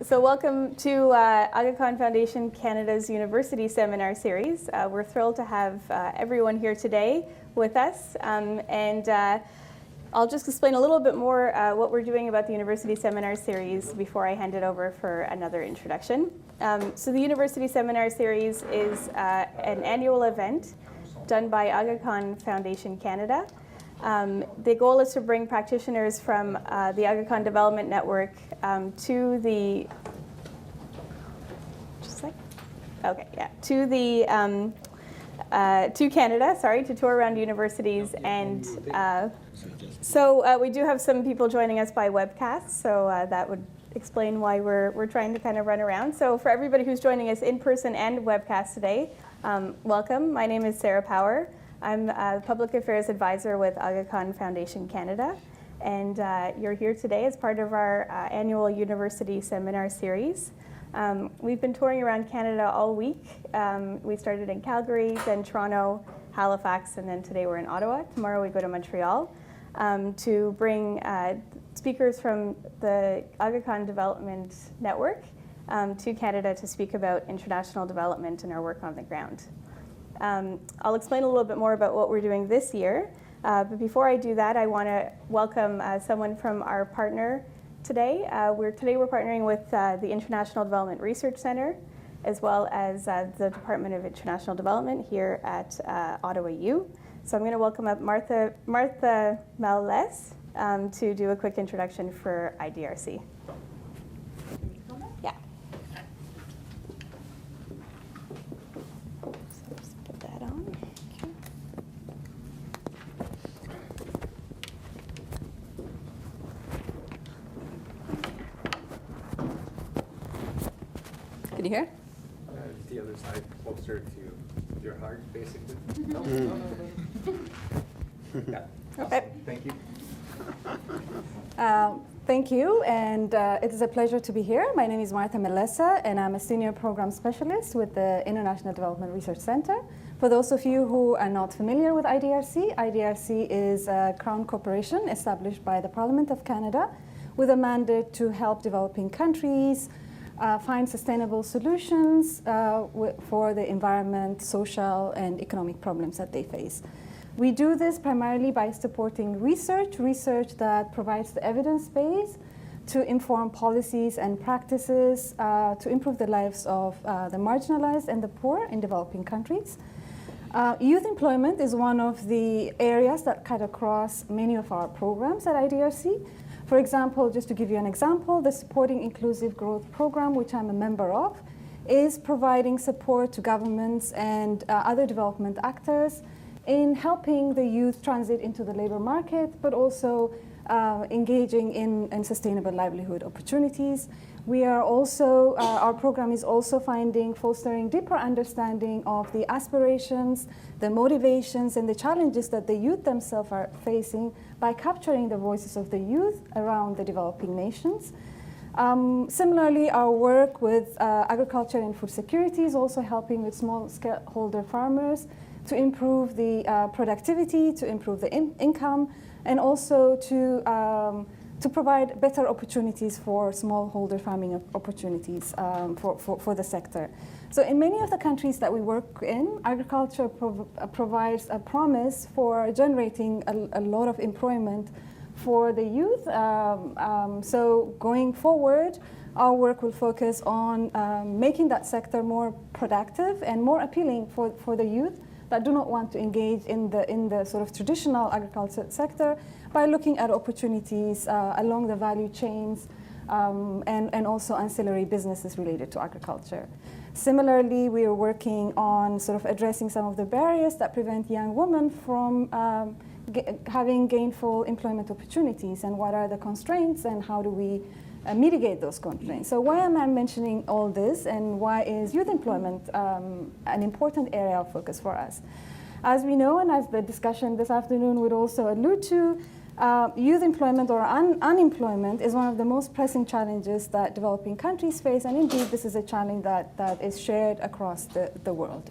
So welcome to Aga Khan Foundation Canada's University Seminar Series. We're thrilled to have everyone here today with us. I'll just explain a little bit more what we're doing about the University Seminar Series before I hand it over for another introduction. So the University Seminar Series is an annual event done by Aga Khan Foundation Canada. The goal is to bring practitioners from the Aga Khan Development Network to the to Canada, to tour around universities, and so we do have some people joining us by webcast, so that would explain why we're trying to kind of run around. So for everybody who's joining us in person and webcast today, welcome. My name is Sarah Power. I'm a Public Affairs Advisor with Aga Khan Foundation Canada, and you're here today as part of our annual University Seminar Series. We've been touring around Canada all week. We started in Calgary, then Toronto, Halifax, and then today we're in Ottawa. Tomorrow we go to Montreal to bring speakers from the Aga Khan Development Network to Canada to speak about international development and our work on the ground. I'll explain a little bit more about what we're doing this year, but before I do that, I want to welcome someone from our partner today. We're partnering with the International Development Research Centre, as well as the Department of International Development here at Ottawa U. So I'm going to welcome up Martha Melles to do a quick introduction for IDRC. Yeah. Can you hear? The other side, closer to your heart, basically. No. Yeah. Okay. Awesome. Thank you. Thank you, and it is a pleasure to be here. My name is Martha Melessa, and I'm a Senior Program Specialist with the International Development Research Center. For those of you who are not familiar with IDRC, IDRC is a Crown corporation established by the Parliament of Canada with a mandate to help developing countries find sustainable solutions for the environment, social, and economic problems that they face. We do this primarily by supporting research that provides the evidence base to inform policies and practices to improve the lives of the marginalized and the poor in developing countries. Youth employment is one of the areas that cut across many of our programs at IDRC. For example, just to give you an example, the Supporting Inclusive Growth Program, which I'm a member of, is providing support to governments and other development actors in helping the youth transit into the labor market, but also engaging in sustainable livelihood opportunities. We are also, our program is also fostering deeper understanding of the aspirations, the motivations, and the challenges that the youth themselves are facing by capturing the voices of the youth around the developing nations. Similarly, our work with agriculture and food security is also helping with smallholder farmers to improve the productivity, to improve the income, and also to provide better opportunities for smallholder farming opportunities for the sector. So in many of the countries that we work in, agriculture provides a promise for generating a lot of employment for the youth. So going forward, our work will focus on making that sector more productive and more appealing for the youth that do not want to engage in the sort of traditional agriculture sector, by looking at opportunities along the value chains and also ancillary businesses related to agriculture. Similarly, we are working on sort of addressing some of the barriers that prevent young women from having gainful employment opportunities, and what are the constraints and how do we mitigate those constraints. So why am I mentioning all this, and why is youth employment an important area of focus for us? As we know, and as the discussion this afternoon would also allude to, youth employment or unemployment is one of the most pressing challenges that developing countries face, and indeed this is a challenge that is shared across the world.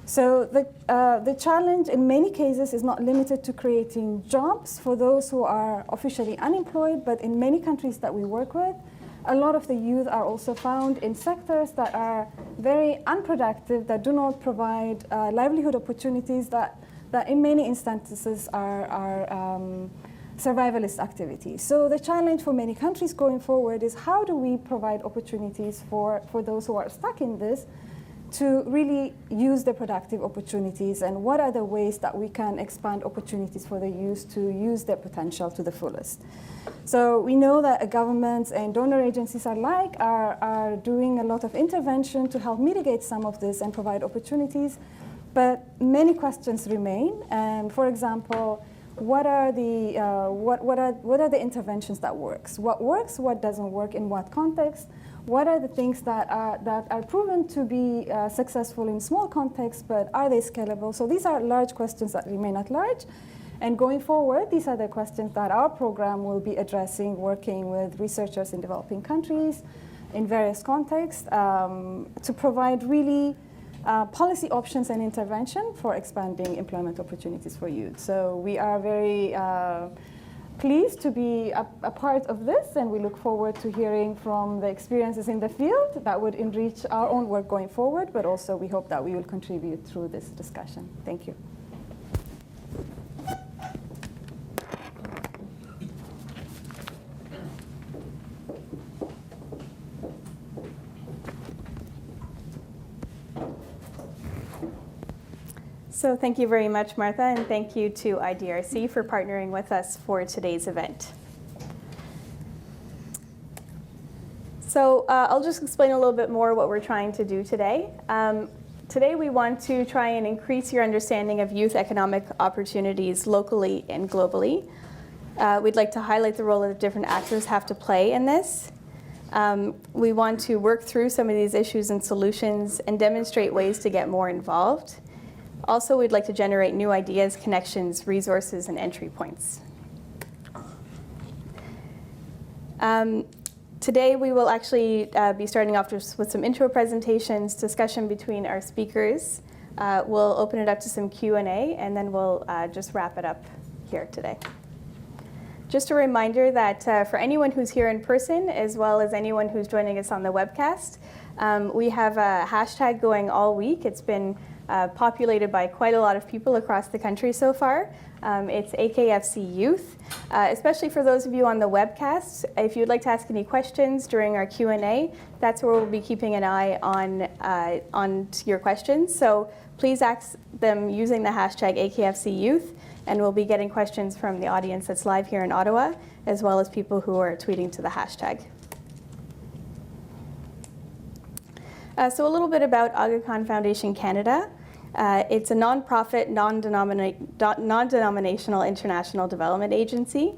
So the challenge in many cases is not limited to creating jobs for those who are officially unemployed, but in many countries that we work with, a lot of the youth are also found in sectors that are very unproductive, that do not provide livelihood opportunities, that in many instances are survivalist activities. So the challenge for many countries going forward is how do we provide opportunities for those who are stuck in this to really use the productive opportunities, and what are the ways that we can expand opportunities for the youth to use their potential to the fullest. So we know that governments and donor agencies alike are doing a lot of intervention to help mitigate some of this and provide opportunities, but many questions remain. For example, what are the interventions that works? What doesn't work, in what context? What are the things that are proven to be successful in small contexts, but are they scalable? So these are large questions that remain at large. And going forward, these are the questions that our program will be addressing, working with researchers in developing countries in various contexts to provide really policy options and intervention for expanding employment opportunities for youth. So we are very pleased to be a part of this, and we look forward to hearing from the experiences in the field that would enrich our own work going forward, but also we hope that we will contribute through this discussion. Thank you. So thank you very much, Martha, and thank you to IDRC for partnering with us for today's event. So I'll just explain a little bit more what we're trying to do today. Today we want to try and increase your understanding of youth economic opportunities locally and globally. We'd like to highlight the role that different actors have to play in this. We want to work through some of these issues and solutions and demonstrate ways to get more involved. Also, we'd like to generate new ideas, connections, resources, and entry points. Today, we will actually be starting off just with some intro presentations, discussion between our speakers. We'll open it up to some Q&A, and then we'll just wrap it up here today. Just a reminder that for anyone who's here in person, as well as anyone who's joining us on the webcast, we have a hashtag going all week. It's been populated by quite a lot of people across the country so far. It's AKFC Youth. Especially for those of you on the webcast, if you'd like to ask any questions during our Q&A, that's where we'll be keeping an eye on your questions. So please ask them using the hashtag AKFC Youth, and we'll be getting questions from the audience that's live here in Ottawa, as well as people who are tweeting to the hashtag. So a little bit about Aga Khan Foundation Canada. It's a nonprofit, non-denominational international development agency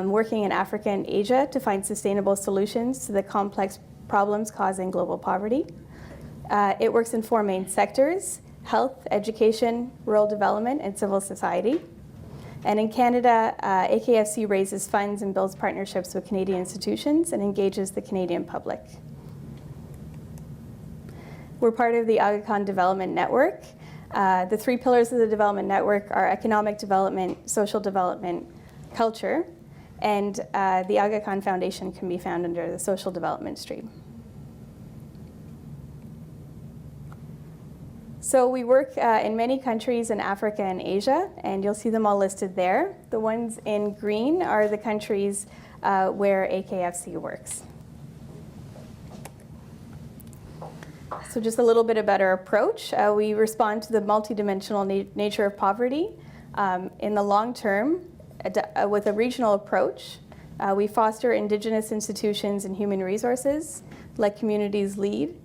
working in Africa and Asia to find sustainable solutions to the complex problems causing global poverty. It works in 4 main sectors: health, education, rural development, and civil society. And in Canada, AKFC raises funds and builds partnerships with Canadian institutions and engages the Canadian public. We're part of the Aga Khan Development Network. The 3 pillars of the development network are economic development, social development, culture, and the Aga Khan Foundation can be found under the social development stream. So we work in many countries in Africa and Asia, and you'll see them all listed there. The ones in green are the countries where AKFC works. So just a little bit about our approach. We respond to the multidimensional nature of poverty. In the long term, with a regional approach, we foster indigenous institutions and human resources, let communities lead,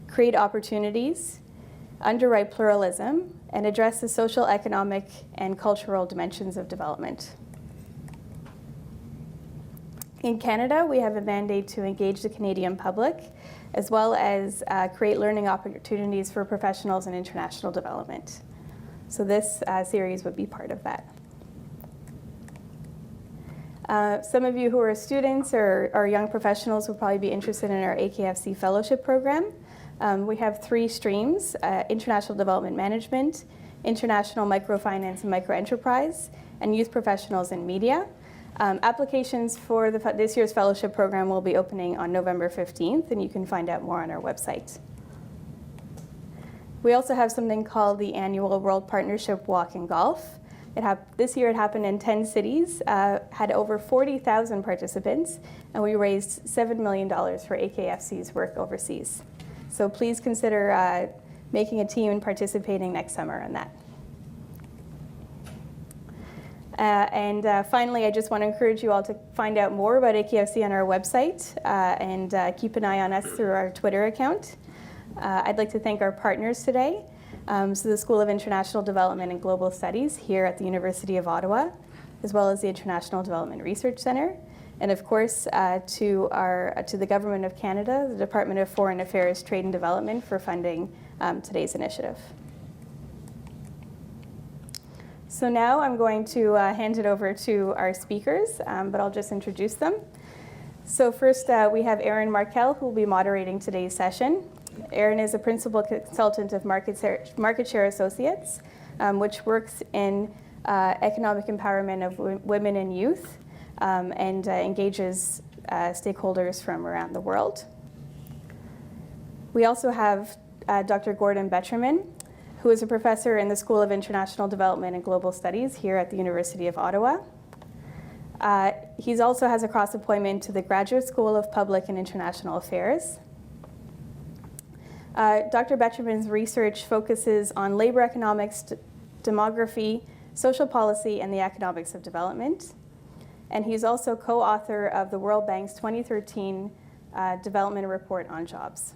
create opportunities, underwrite pluralism, and address the social, economic, and cultural dimensions of development. In Canada, we have a mandate to engage the Canadian public, as well as create learning opportunities for professionals in international development. So this series would be part of that. Some of you who are students or young professionals will probably be interested in our AKFC Fellowship Program. We have 3 streams: International Development Management, International Microfinance and Microenterprise, and Youth Professionals in Media. Applications for this year's fellowship program will be opening on November 15th, and you can find out more on our website. We also have something called the annual World Partnership Walk in Golf. This year it happened in 10 cities, had over 40,000 participants, and we raised $7 million for AKFC's work overseas. So please consider making a team and participating next summer on that. Finally, I just want to encourage you all to find out more about AKFC on our website and keep an eye on us through our Twitter account. I'd like to thank our partners today. So the School of International Development and Global Studies here at the University of Ottawa, as well as the International Development Research Centre, and of course to the Government of Canada, the Department of Foreign Affairs, Trade and Development for funding today's initiative. So now I'm going to hand it over to our speakers, but I'll just introduce them. So first we have Aaron Markell, who will be moderating today's session. Aaron is a principal consultant of Market Share Associates, which works in economic empowerment of women and youth and engages stakeholders from around the world. We also have Dr. Gordon Betcherman, who is a professor in the School of International Development and Global Studies here at the University of Ottawa. He also has a cross-appointment to the Graduate School of Public and International Affairs. Dr. Betcherman's research focuses on labor economics, demography, social policy, and the economics of development. And he's also co-author of the World Bank's 2013 Development Report on Jobs.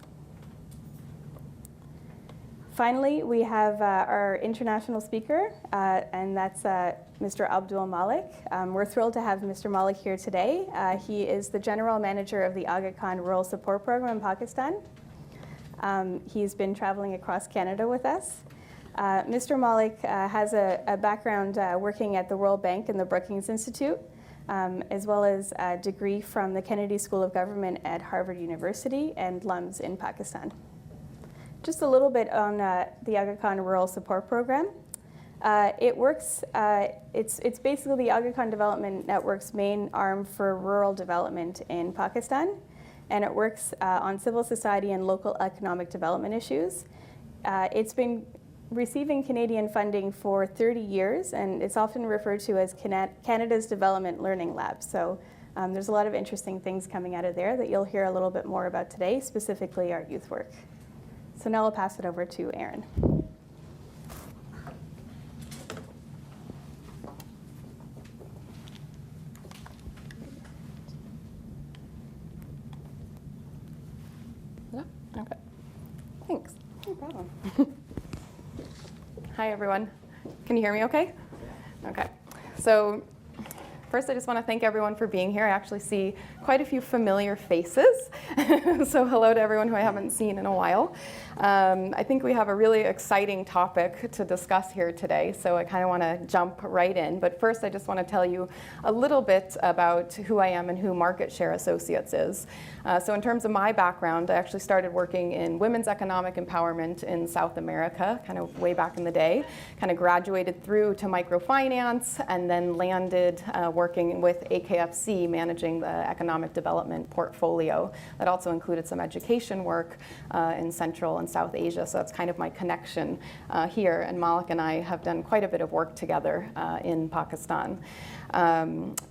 Finally, we have our international speaker, and that's Mr. Abdul Malik. We're thrilled to have Mr. Malik here today. He is the General Manager of the Aga Khan Rural Support Program in Pakistan. He's been traveling across Canada with us. Mr. Malik has a background working at the World Bank and the Brookings Institute, as well as a degree from the Kennedy School of Government at Harvard University and LUMS in Pakistan. Just a little bit on the Aga Khan Rural Support Program. It works, it's basically the Aga Khan Development Network's main arm for rural development in Pakistan, and it works on civil society and local economic development issues. It's been receiving Canadian funding for 30 years, and it's often referred to as Canada's Development Learning Lab. So there's a lot of interesting things coming out of there that you'll hear a little bit more about today, specifically our youth work. So now I'll pass it over to Aaron. Okay. Thanks. No problem. Hi, everyone. Can you hear me okay? Okay. So first, I just want to thank everyone for being here. I actually see quite a few familiar faces. So hello to everyone who I haven't seen in a while. I think we have a really exciting topic to discuss here today, so I kind of want to jump right in. But first, I just want to tell you a little bit about who I am and who Market Share Associates is. So in terms of my background, I actually started working in women's economic empowerment in South America, kind of way back in the day. Kind of graduated through to microfinance and then landed working with AKFC, managing the economic development portfolio. That also included some education work in Central and South Asia, so that's kind of my connection here. And Malik and I have done quite a bit of work together in Pakistan.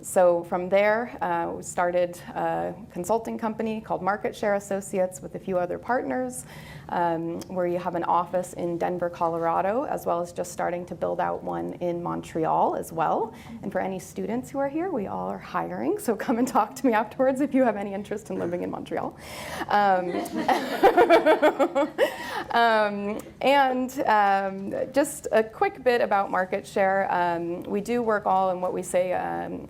So from there, we started a consulting company called Market Share Associates with a few other partners, where you have an office in Denver, Colorado, as well as just starting to build out one in Montreal as well. And for any students who are here, we all are hiring, so come and talk to me afterwards if you have any interest in living in Montreal. Just a quick bit about Market Share. We do work all in what we say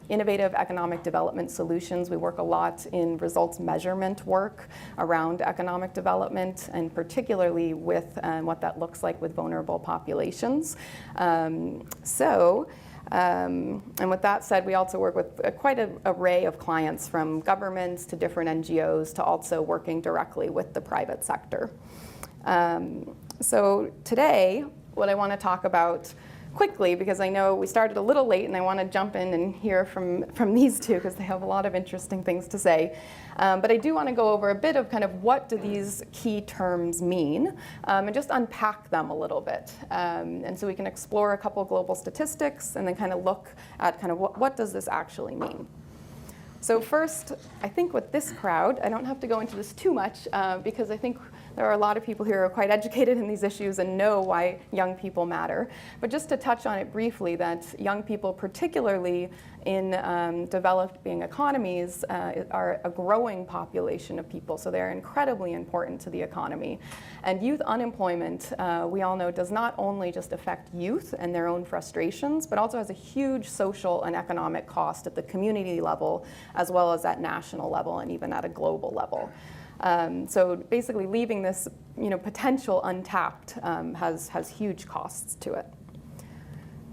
innovative economic development solutions. We work a lot in results measurement work around economic development, and particularly with what that looks like with vulnerable populations. And with that said, we also work with quite an array of clients, from governments to different NGOs to also working directly with the private sector. So today, what I want to talk about quickly because I know we started a little late and I want to jump in and hear from these two because they have a lot of interesting things to say. But I do want to go over a bit of kind of what do these key terms mean and just unpack them a little bit. And so we can explore a couple global statistics and then kind of look at kind of what does this actually mean. So first, I think with this crowd, I don't have to go into this too much because I think there are a lot of people here who are quite educated in these issues and know why young people matter. But just to touch on it briefly, that young people, particularly in developing economies, are a growing population of people. So they're incredibly important to the economy. And youth unemployment, we all know, does not only just affect youth and their own frustrations, but also has a huge social and economic cost at the community level, as well as at national level and even at a global level. So basically leaving this potential untapped has huge costs to it.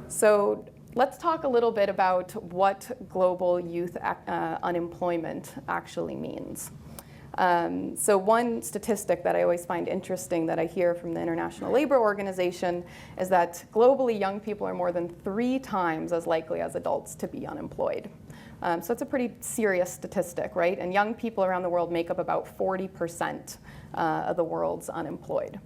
So let's talk a little bit about what global youth unemployment actually means. So one statistic that I always find interesting that I hear from the International Labor Organization is that globally young people are more than 3 times as likely as adults to be unemployed. So it's a pretty serious statistic, right? And young people around the world make up about 40% of the world's unemployed.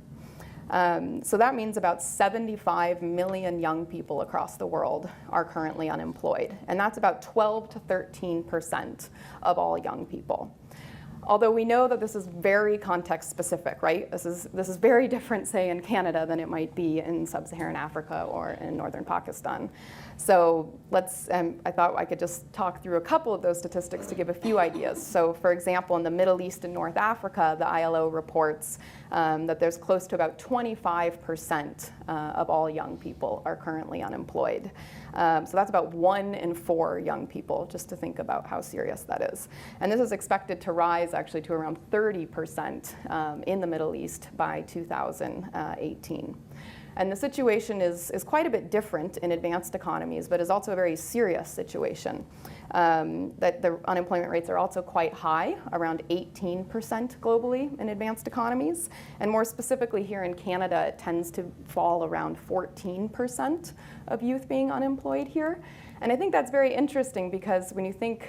So that means about 75 million young people across the world are currently unemployed. And that's about 12 to 13% of all young people. Although we know that this is very context specific, right? This is very different, say, in Canada than it might be in sub-Saharan Africa or in northern Pakistan. So I thought I could just talk through a couple of those statistics to give a few ideas. So for example, in the Middle East and North Africa, the ILO reports that there's close to about 25% of all young people are currently unemployed. So that's about 1 in 4 young people, just to think about how serious that is. And this is expected to rise actually to around 30% in the Middle East by 2018. And the situation is quite a bit different in advanced economies, but is also a very serious situation. That the unemployment rates are also quite high, around 18% globally in advanced economies. And more specifically here in Canada, it tends to fall around 14% of youth being unemployed here. And I think that's very interesting because when you think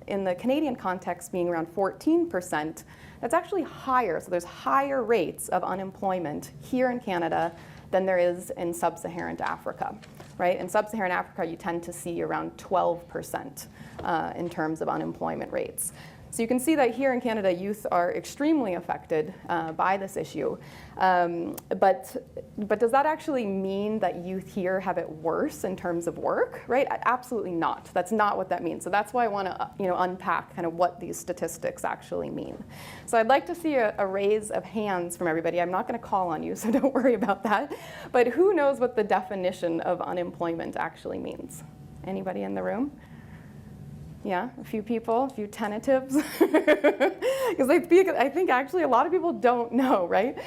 in the Canadian context being around 14%, that's actually higher. So there's higher rates of unemployment here in Canada than there is in sub-Saharan Africa, right? In sub-Saharan Africa, you tend to see around 12% in terms of unemployment rates. So you can see that here in Canada, youth are extremely affected by this issue. But does that actually mean that youth here have it worse in terms of work, right? Absolutely not. That's not what that means. So that's why I want to unpack kind of what these statistics actually mean. So I'd like to see a raise of hands from everybody. I'm not going to call on you, so don't worry about that. But who knows what the definition of unemployment actually means? Anybody in the room? Yeah, a few people, a few tentatives. Because I think actually a lot of people don't know, right?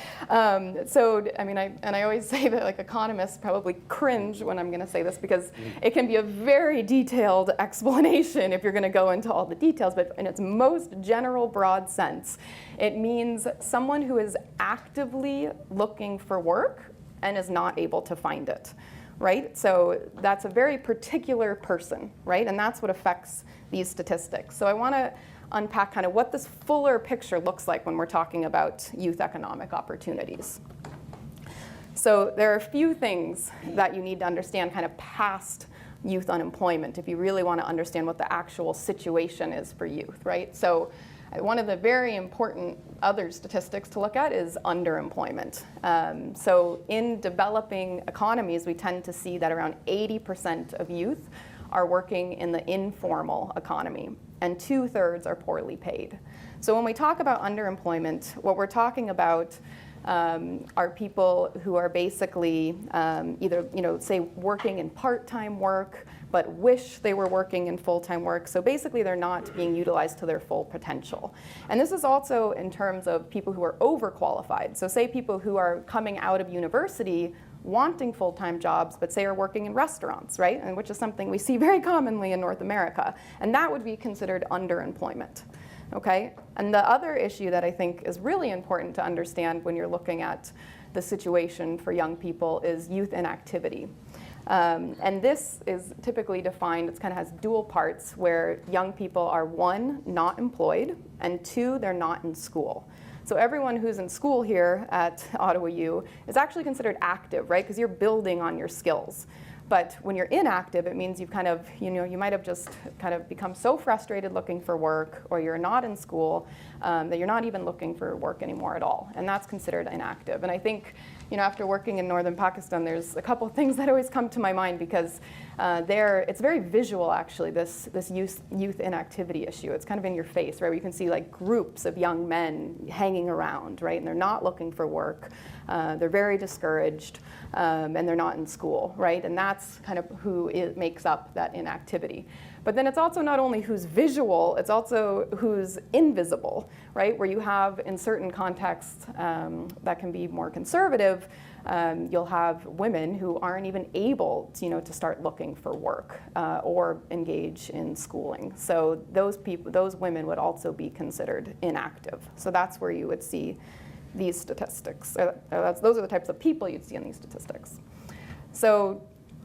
So, I mean, I always say that like economists probably cringe when I'm going to say this because it can be a very detailed explanation if you're going to go into all the details, but in its most general, broad sense, it means someone who is actively looking for work and is not able to find it. Right? So that's a very particular person, right? And that's what affects these statistics. So I want to unpack kind of what this fuller picture looks like when we're talking about youth economic opportunities. So there are a few things that you need to understand kind of past youth unemployment if you really want to understand what the actual situation is for youth, right? So one of the very important other statistics to look at is underemployment. So in developing economies, we tend to see that around 80% of youth are working in the informal economy, and 2/3 are poorly paid. So when we talk about underemployment, what we're talking about are people who are basically either, say, working in part-time work, but wish they were working in full-time work. So basically, they're not being utilized to their full potential. And this is also in terms of people who are overqualified. So say people who are coming out of university wanting full-time jobs, but say are working in restaurants, right? And which is something we see very commonly in North America. And that would be considered underemployment. Okay? And the other issue that I think is really important to understand when you're looking at the situation for young people is youth inactivity. And this is typically defined, it kind of has dual parts where young people are, one, not employed, and two, they're not in school. So everyone who's in school here at Ottawa U is actually considered active, right? Because you're building on your skills. But when you're inactive, it means you've kind of, you might have just kind of become so frustrated looking for work, or you're not in school, that you're not even looking for work anymore at all. And that's considered inactive. And I think, after working in northern Pakistan, there's a couple of things that always come to my mind, because it's very visual, actually, this youth inactivity issue. It's kind of in your face, right? Where you can see like groups of young men hanging around, right? And they're not looking for work. They're very discouraged, and they're not in school, right? And that's kind of who makes up that inactivity. But then it's also not only who's visual, it's also who's invisible, right? Where you have, in certain contexts that can be more conservative, you'll have women who aren't even able to start looking for work or engage in schooling. So those women would also be considered inactive. So that's where you would see these statistics. Those are the types of people you'd see in these statistics. So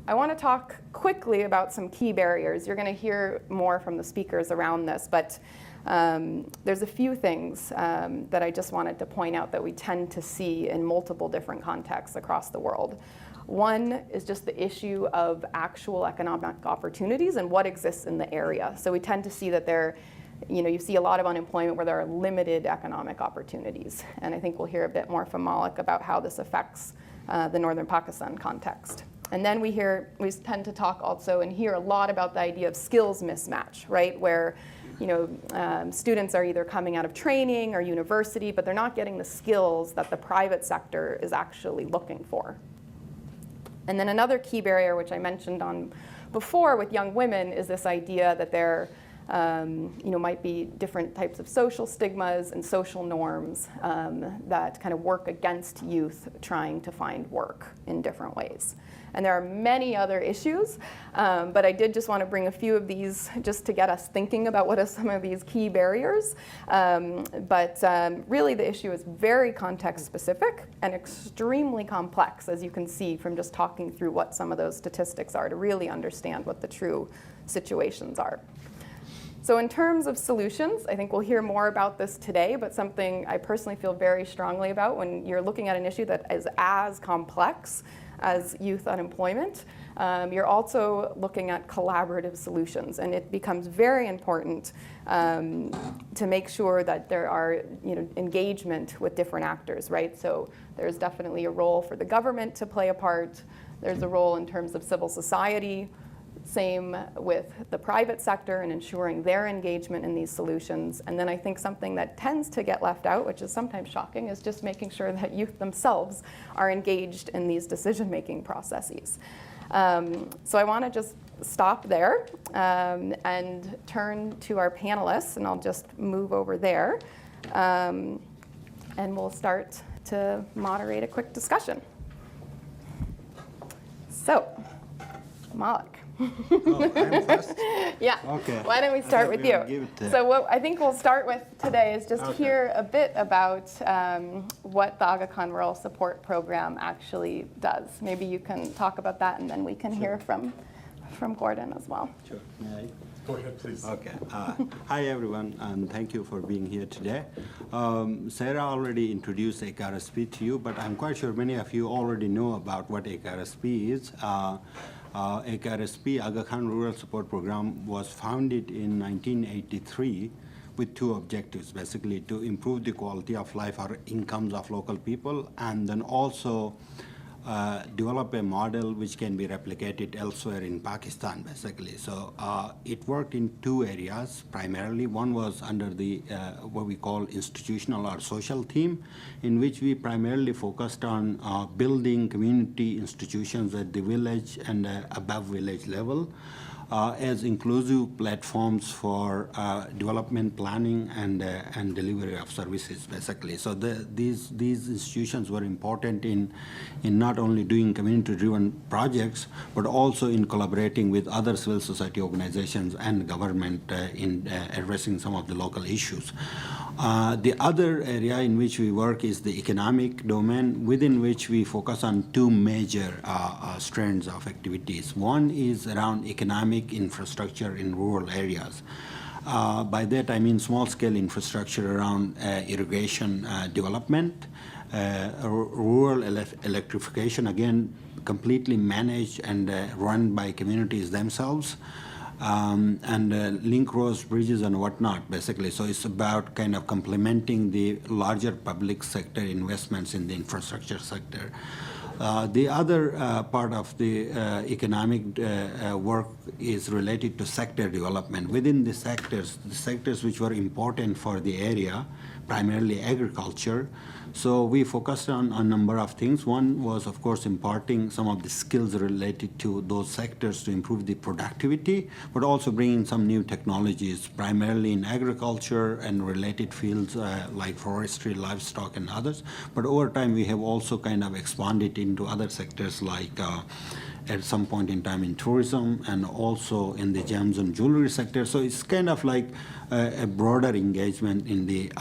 I want to talk quickly about some key barriers. You're going to hear more from the speakers around this, but there's a few things that I just wanted to point out that we tend to see in multiple different contexts across the world. One is just the issue of actual economic opportunities and what exists in the area. So we tend to see that you see a lot of unemployment where there are limited economic opportunities. And I think we'll hear a bit more from Malik about how this affects the northern Pakistan context. And then we tend to talk also and hear a lot about the idea of skills mismatch, right? Where students are either coming out of training or university, but they're not getting the skills that the private sector is actually looking for. And then another key barrier, which I mentioned on before with young women, is this idea that there might be different types of social stigmas and social norms that kind of work against youth trying to find work in different ways. And there are many other issues, but I did just want to bring a few of these just to get us thinking about what are some of these key barriers. But really the issue is very context specific and extremely complex, as you can see from just talking through what some of those statistics are to really understand what the true situations are. So in terms of solutions, I think we'll hear more about this today, but something I personally feel very strongly about when you're looking at an issue that is as complex as youth unemployment, you're also looking at collaborative solutions. And it becomes very important to make sure that there are engagement with different actors, right? So there's definitely a role for the government to play a part. There's a role in terms of civil society. Same with the private sector and ensuring their engagement in these solutions. And then I think something that tends to get left out, which is sometimes shocking, is just making sure that youth themselves are engaged in these decision-making processes. So I want to just stop there and turn to our panelists, and I'll just move over there. And we'll start to moderate a quick discussion. So, Malik. Oh, I'm first? Yeah. Okay. Why don't we start with you? So what I think we'll start with today is just hear a bit about what the Aga Khan Rural Support Program actually does. Maybe you can talk about that, and then we can hear from Gordon as well. Sure. May I? Go ahead, please. Okay. Hi, everyone, and thank you for being here today. Sarah already introduced AKRSP to you, but I'm quite sure many of you already know about what AKRSP is. AKRSP, Aga Khan Rural Support Program, was founded in 1983 with two objectives, basically to improve the quality of life or incomes of local people, and then also develop a model which can be replicated elsewhere in Pakistan, basically. So it worked in two areas primarily. One was under the what we call institutional or social theme, in which we primarily focused on building community institutions at the village and above village level as inclusive platforms for development planning and delivery of services, basically. So these institutions were important in not only doing community-driven projects, but also in collaborating with other civil society organizations and government in addressing some of the local issues. The other area in which we work is the economic domain, within which we focus on two major strands of activities. One is around economic infrastructure in rural areas. By that I mean small-scale infrastructure around irrigation development, rural electrification, again completely managed and run by communities themselves, and link roads, bridges, and whatnot, basically. So it's about kind of complementing the larger public sector investments in the infrastructure sector. The other part of the economic work is related to sector development. Within the sectors which were important for the area, primarily agriculture. So we focused on a number of things. One was, of course, imparting some of the skills related to those sectors to improve the productivity, but also bringing some new technologies, primarily in agriculture and related fields like forestry, livestock, and others. But over time, we have also kind of expanded into other sectors like at some point in time in tourism and also in the gems and jewelry sector. So it's kind of like a broader engagement in the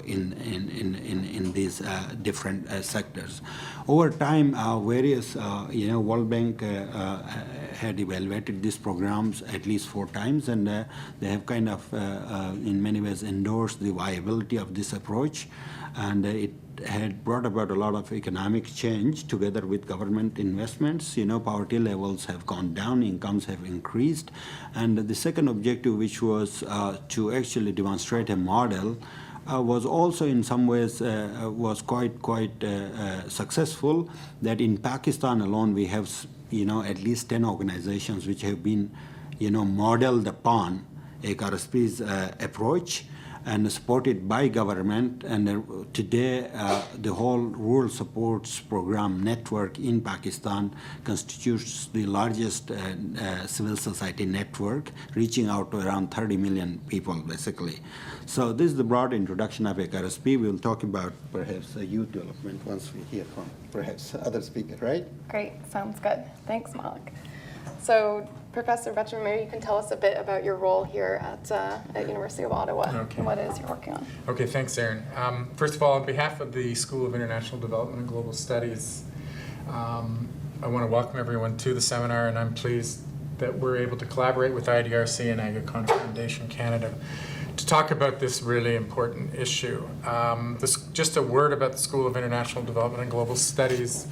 in these different sectors. Over time, various World Bank had evaluated these programs at least 4 times, and they have kind of in many ways endorsed the viability of this approach, and it had brought about a lot of economic change together with government investments. Poverty levels have gone down, incomes have increased, and the second objective, which was to actually demonstrate a model, was also in some ways was quite successful. That in Pakistan alone we have at least 10 organizations which have been modeled upon WEBCAST's approach and supported by government. And today, the whole rural supports program network in Pakistan constitutes the largest civil society network, reaching out to around 30 million people, basically. So this is the broad introduction of WEBCAST. We'll talk about perhaps youth development once we hear from perhaps other speaker, right? Great, sounds good. Thanks, Malik. So, Professor Betcham, maybe you can tell us a bit about your role here at University of Ottawa and what it is you're working on. Okay, thanks, Erin. First of all, on behalf of the School of International Development and Global Studies, I want to welcome everyone to the seminar, and I'm pleased that we're able to collaborate with IDRC and Agacon Foundation Canada to talk about this really important issue. Just a word about the School of International Development and Global Studies.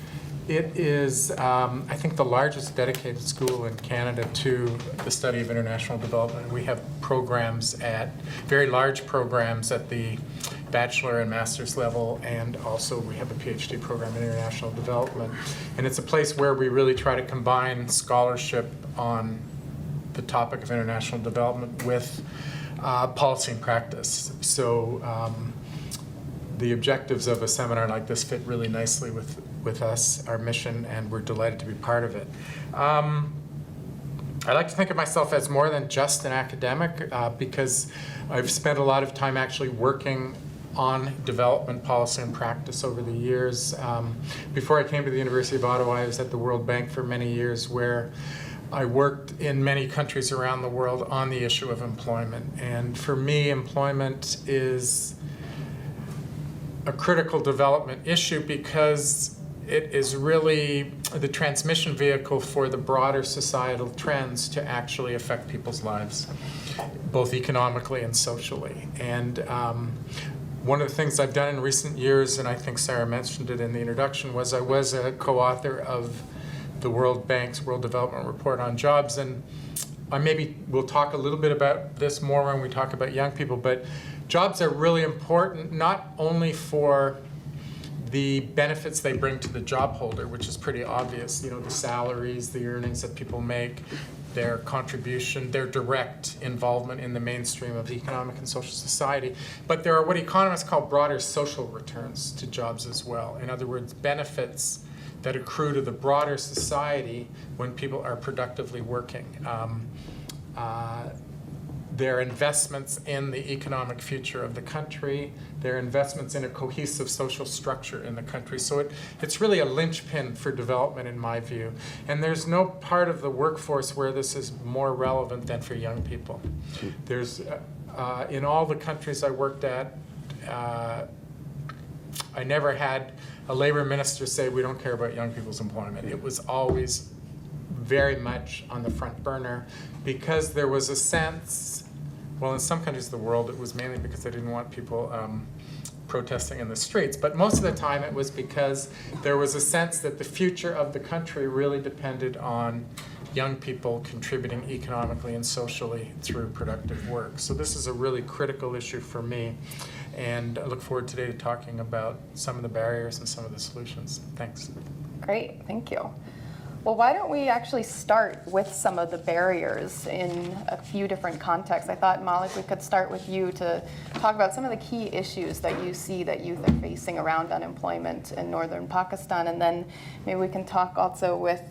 It is, I think, the largest dedicated school in Canada to the study of international development. We have programs very large programs at the bachelor and master's level, and also we have a PhD program in international development. And it's a place where we really try to combine scholarship on the topic of international development with policy and practice. So the objectives of a seminar like this fit really nicely with us, our mission, and we're delighted to be part of it. I like to think of myself as more than just an academic because I've spent a lot of time actually working on development policy and practice over the years. Before I came to the University of Ottawa, I was at the World Bank for many years, where I worked in many countries around the world on the issue of employment. And for me, employment is a critical development issue because it is really the transmission vehicle for the broader societal trends to actually affect people's lives, both economically and socially. And one of the things I've done in recent years, and I think Sarah mentioned it in the introduction, was I was a co-author of the World Bank's World Development Report on Jobs. And maybe we'll talk a little bit about this more when we talk about young people, but jobs are really important, not only for the benefits they bring to the job holder, which is pretty obvious, the salaries, the earnings that people make, their contribution, their direct involvement in the mainstream of economic and social society, but there are what economists call broader social returns to jobs as well. In other words, benefits that accrue to the broader society when people are productively working. Their investments in the economic future of the country, their investments in a cohesive social structure in the country. So it's really a linchpin for development in my view. And there's no part of the workforce where this is more relevant than for young people. There's in all the countries I worked at, I never had a labor minister say, we don't care about young people's employment. It was always very much on the front burner because there was a sense, well, in some countries of the world, it was mainly because they didn't want people protesting in the streets. But most of the time it was because there was a sense that the future of the country really depended on young people contributing economically and socially through productive work. So this is a really critical issue for me. And I look forward today to talking about some of the barriers and some of the solutions. Thanks. Great, thank you. Well, why don't we actually start with some of the barriers in a few different contexts? I thought, Malik, we could start with you to talk about some of the key issues that you see that youth are facing around unemployment in northern Pakistan. And then maybe we can talk also with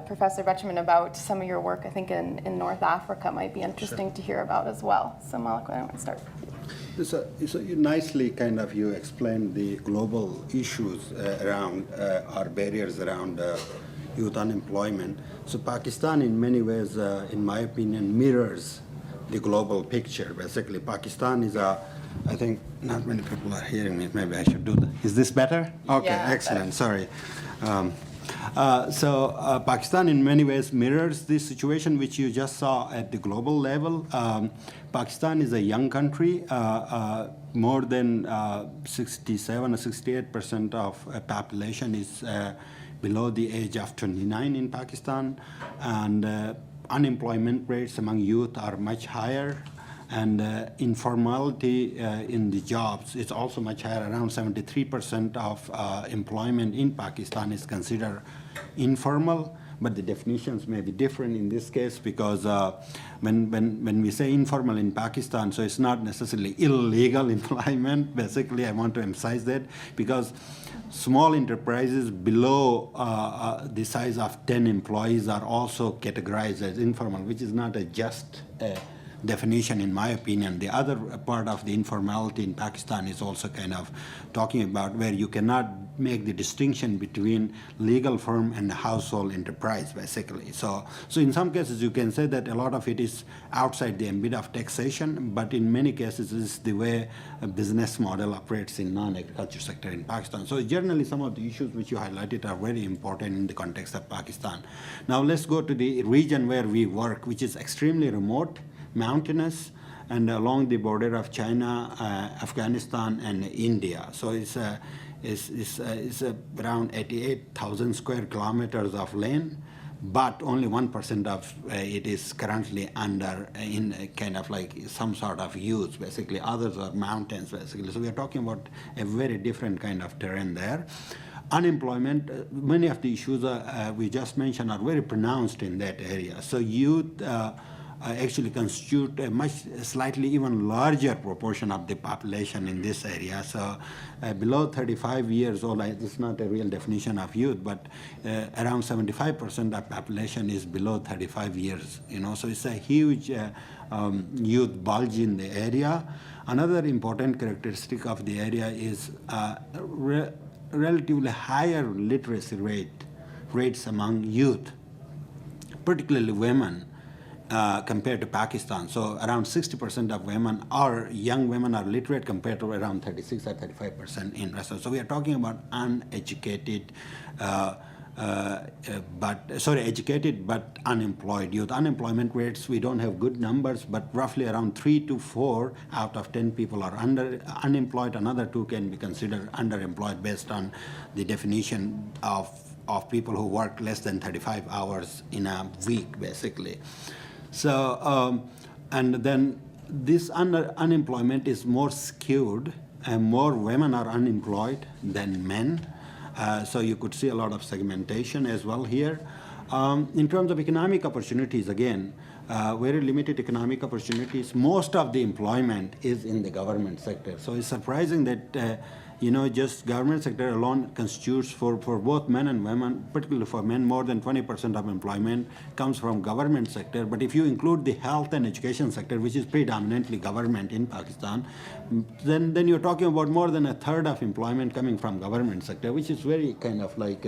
Professor Betjeman about some of your work, I think, in North Africa might be interesting to hear about as well. So Malik, why don't we start with you? So you nicely you explained the global issues around our barriers around youth unemployment. So Pakistan in many ways, in my opinion, mirrors the global picture. Basically, Pakistan is I think not many people are hearing me, maybe I should do that. Is this better? Okay, Yeah, excellent, sorry. So Pakistan in many ways mirrors this situation which you just saw at the global level. Pakistan is a young country. More than 67 or 68% of population is below the age of 29 in Pakistan, and unemployment rates among youth are much higher, and informality in the jobs is also much higher. Around 73% of employment in Pakistan is considered informal, but the definitions may be different in this case because when we say informal in Pakistan, so it's not necessarily illegal employment. Basically, I want to emphasize that because small enterprises below the size of 10 employees are also categorized as informal, which is not a just definition in my opinion. The other part of the informality in Pakistan is also kind of talking about where you cannot make the distinction between legal firm and household enterprise, basically. So in some cases you can say that a lot of it is outside the ambit of taxation, but in many cases it's the way a business model operates in non-agriculture sector in Pakistan. So generally some of the issues which you highlighted are very important in the context of Pakistan. Now let's go to the region where we work, which is extremely remote, mountainous, and along the border of China, Afghanistan, and India. So it's around 88,000 square kilometers of land, but only 1% of it is currently in kind of like some sort of use. Basically, others are mountains, basically. So we are talking about a very different kind of terrain there. Unemployment, many of the issues we just mentioned are very pronounced in that area. So youth actually constitute a slightly even larger proportion of the population in this area. So below 35 years old, it's not a real definition of youth, but around 75% of population is below 35 years. So it's a huge youth bulge in the area. Another important characteristic of the area is relatively higher literacy rates among youth, particularly women. Compared to Pakistan. So around 60% of young women are literate compared to around 36 or 35% in Russia. So we are talking about uneducated, educated but unemployed youth. Unemployment rates, we don't have good numbers, but roughly around 3 to 4 out of 10 people are unemployed. Another 2 can be considered underemployed based on the definition of people who work less than 35 hours in a week, basically. So, and then this unemployment is more skewed, and more women are unemployed than men. So you could see a lot of segmentation as well here. In terms of economic opportunities, again, very limited economic opportunities. Most of the employment is in the government sector. So it's surprising that just government sector alone constitutes for both men and women, particularly for men, more than 20% of employment comes from government sector. But if you include the health and education sector, which is predominantly government in Pakistan, then you're talking about more than a third of employment coming from government sector, which is very kind of like,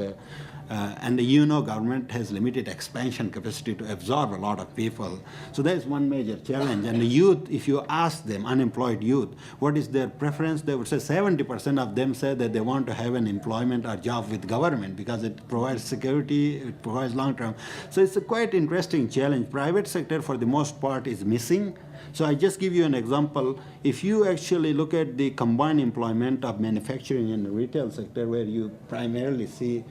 and government has limited expansion capacity to absorb a lot of people. people. So that is one major challenge. And the youth, if you ask them, unemployed youth, what is their preference, they would say 70% of them say that they want to have an employment or job with government because it provides security, it provides long-term. So it's a quite interesting challenge. Private sector, for the most part, is missing. So I just give you an example. If you actually look at the combined employment of manufacturing and the retail sector, where you primarily see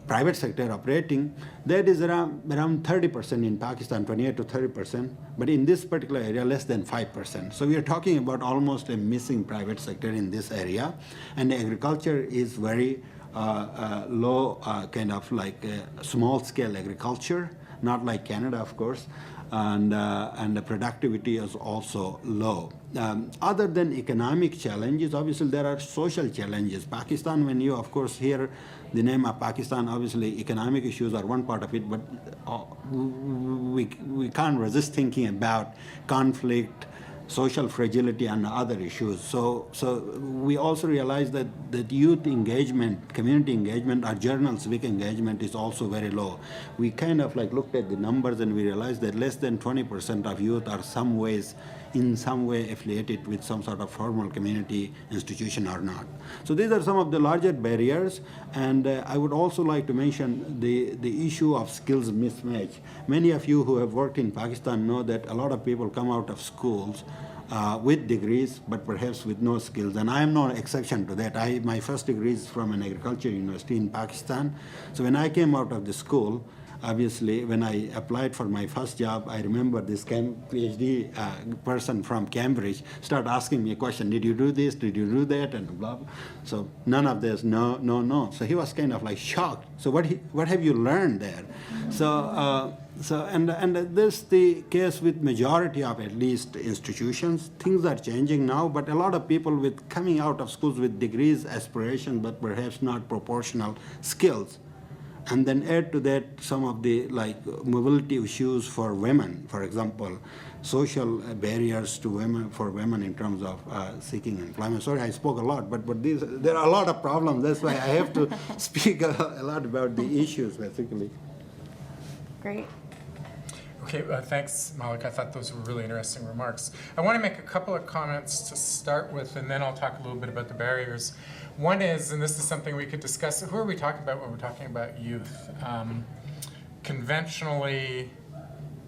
private sector operating, that is around 30% in Pakistan, 28 to 30%, but in this particular area, less than 5%. So we are talking about almost a missing private sector in this area, and agriculture is very low, kind of like small-scale agriculture, not like Canada, of course. And the productivity is also low. Other than economic challenges, obviously there are social challenges. Pakistan, when you of course hear the name of Pakistan, obviously economic issues are one part of it, but we can't resist thinking about conflict, social fragility, and other issues. So we also realize that youth engagement, community engagement, or journal civic engagement is also very low. We kind of like looked at the numbers and we realized that less than 20% of youth are in some way affiliated with some sort of formal community institution or not. So these are some of the larger barriers, and I would also like to mention the issue of skills mismatch. Many of you who have worked in Pakistan know that a lot of people come out of schools with degrees, but perhaps with no skills. And I am no exception to that. My first degree is from an agriculture university in Pakistan. So when I came out of the school, obviously, when I applied for my first job, I remember this PhD person from Cambridge started asking me a question, did you do this, did you do that, and blah, blah. So none of this, no. So he was kind of like shocked. So what have you learned there? And this is the case with majority of at least institutions. Things are changing now, but a lot of people coming out of schools with degrees, aspirations, but perhaps not proportional skills. And then add to that some of the mobility issues for women, for example, social barriers to for women in terms of seeking employment. Sorry, I spoke a lot, but there are a lot of problems. That's why I have to speak a lot about the issues, basically. Great. Okay, thanks, Malik. I thought those were really interesting remarks. I want to make a couple of comments to start with, and then I'll talk a little bit about the barriers. One is, and this is something we could discuss, who are we talking about when we're talking about youth? Conventionally,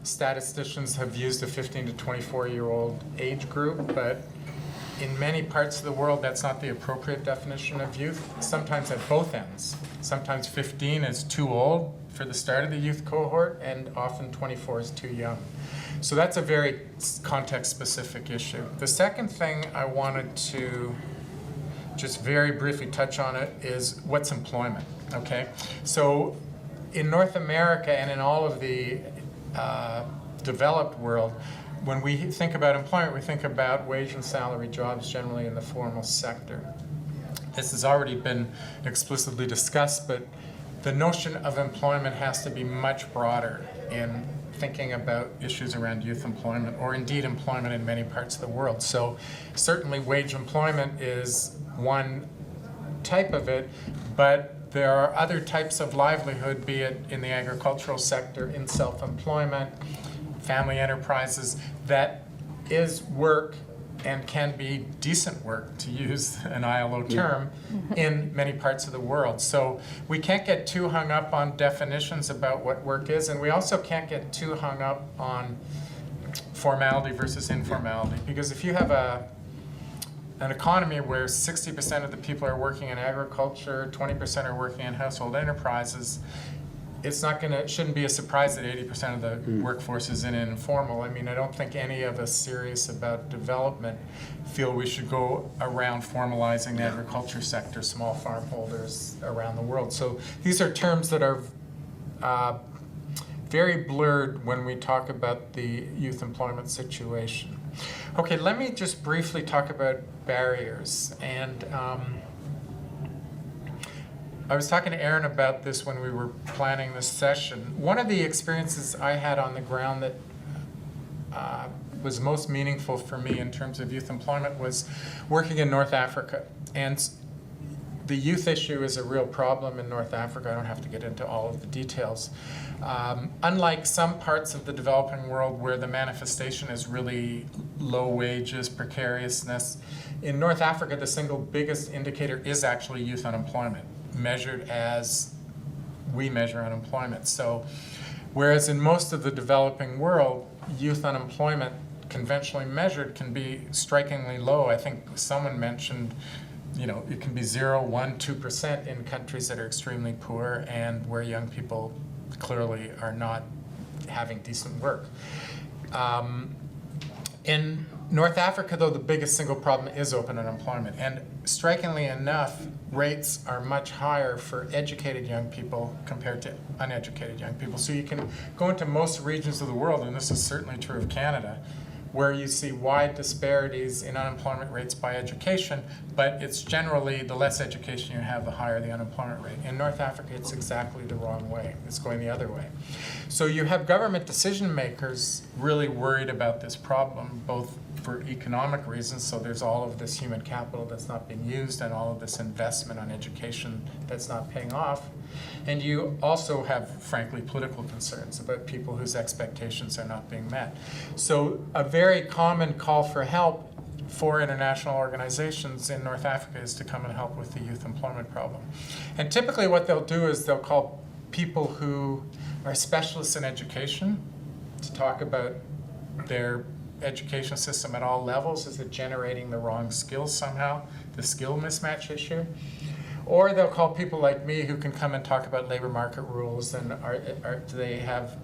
statisticians have used a 15 to 24-year-old age group, but in many parts of the world, that's not the appropriate definition of youth, sometimes at both ends. Sometimes 15 is too old for the start of the youth cohort, and often 24 is too young. So that's a very context-specific issue. The second thing I wanted to just very briefly touch on it is what's employment, okay? So in North America and in all of the developed world, when we think about employment, we think about wage and salary jobs generally in the formal sector. This has already been explicitly discussed, but the notion of employment has to be much broader in thinking about issues around youth employment, or indeed employment in many parts of the world. So certainly wage employment is one type of it, but there are other types of livelihood, be it in the agricultural sector, in self-employment, family enterprises, that is work and can be decent work, to use an ILO term, in many parts of the world. So we can't get too hung up on definitions about what work is, and we also can't get too hung up on formality versus informality, because if you have an economy where 60% of the people are working in agriculture, 20% are working in household enterprises, it shouldn't be a surprise that 80% of the workforce is in informal. I mean, I don't think any of us serious about development feel we should go around formalizing the agriculture sector, small farm holders around the world. So these are terms that are very blurred when we talk about the youth employment situation. Okay, let me just briefly talk about barriers. And I was talking to Aaron about this when we were planning this session. One of the experiences I had on the ground that was most meaningful for me in terms of youth employment was working in North Africa. And the youth issue is a real problem in North Africa. I don't have to get into all of the details. Unlike some parts of the developing world where the manifestation is really low wages, precariousness, in North Africa, the single biggest indicator is actually youth unemployment, measured as we measure unemployment. So, whereas in most of the developing world, youth unemployment conventionally measured can be strikingly low. I think someone mentioned, it can be 0, 1, 2% in countries that are extremely poor and where young people clearly are not having decent work. In North Africa, though, the biggest single problem is open unemployment. And strikingly enough, rates are much higher for educated young people compared to uneducated young people. So you can go into most regions of the world, and this is certainly true of Canada, where you see wide disparities in unemployment rates by education, but it's generally the less education you have, the higher the unemployment rate. In North Africa, it's exactly the wrong way. It's going the other way. So you have government decision makers really worried about this problem, both for economic reasons, so there's all of this human capital that's not being used and all of this investment on education that's not paying off. And you also have, frankly, political concerns about people whose expectations are not being met. So a very common call for help for international organizations in North Africa is to come and help with the youth employment problem. And typically what they'll do is they'll call people who are specialists in education to talk about their education system at all levels. Is it generating the wrong skills somehow, the skill mismatch issue? Or they'll call people like me who can come and talk about labor market rules and do they have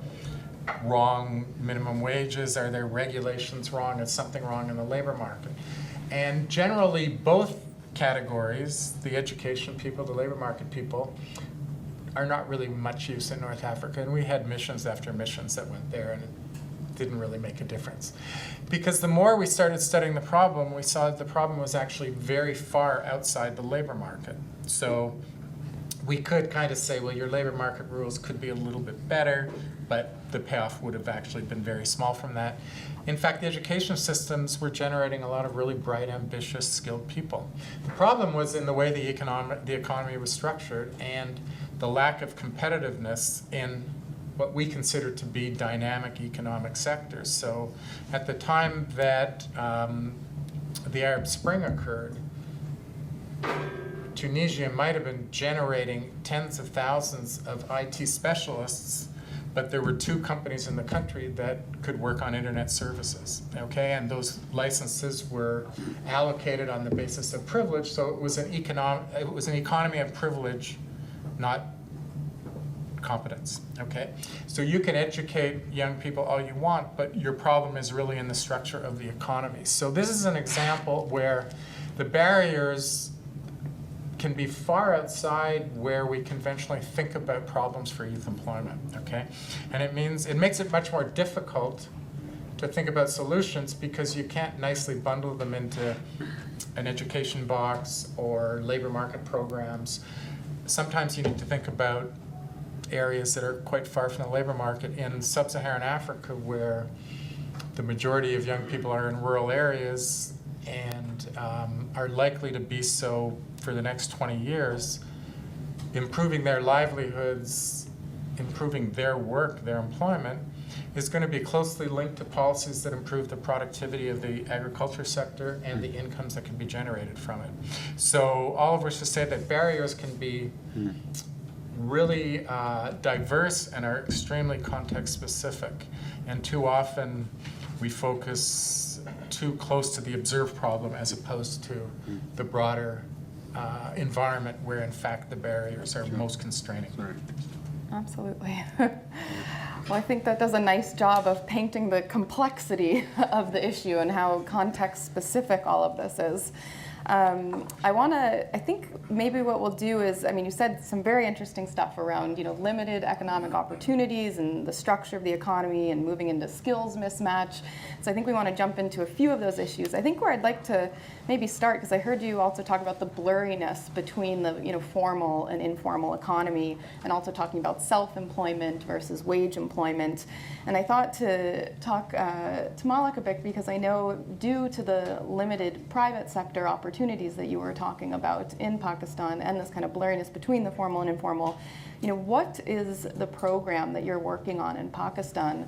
wrong minimum wages? Are their regulations wrong? Is something wrong in the labor market? And generally both categories, the education people, the labor market people, are not really much use in North Africa. And we had missions after missions that went there and it didn't really make a difference. Because the more we started studying the problem, we saw that the problem was actually very far outside the labor market. So we could kind of say, well, your labor market rules could be a little bit better, but the payoff would have actually been very small from that. In fact, the education systems were generating a lot of really bright, ambitious, skilled people. The problem was in the way the economy was structured and the lack of competitiveness in what we consider to be dynamic economic sectors. So at the time that the Arab Spring occurred, Tunisia might have been generating tens of thousands of IT specialists, but there were 2 companies in the country that could work on internet services, okay? And those licenses were allocated on the basis of privilege, so it was an economy of privilege, not competence, okay? So you can educate young people all you want, but your problem is really in the structure of the economy. So this is an example where the barriers can be far outside where we conventionally think about problems for youth employment, okay? And it makes it much more difficult to think about solutions because you can't nicely bundle them into an education box or labor market programs. Sometimes you need to think about areas that are quite far from the labor market. In sub-Saharan Africa, where the majority of young people are in rural areas and are likely to be so for the next 20 years, improving their livelihoods, improving their work, their employment, is going to be closely linked to policies that improve the productivity of the agriculture sector and the incomes that can be generated from it. So all of which to say that barriers can be really diverse and are extremely context specific. And too often we focus too close to the observed problem as opposed to the broader environment where in fact the barriers are most constraining. Absolutely. Well, I think that does a nice job of painting the complexity of the issue and how context specific all of this is. I think maybe what we'll do is, you said some very interesting stuff around, limited economic opportunities and the structure of the economy and moving into skills mismatch. So I think we want to jump into a few of those issues. I think where I'd like to maybe start, because I heard you also talk about the blurriness between the formal and informal economy, and also talking about self-employment versus wage employment. And I thought to talk to Malak a bit, because I know due to the limited private sector opportunities that you were talking about in Pakistan and this kind of blurriness between the formal and informal, what is the program that you're working on in Pakistan,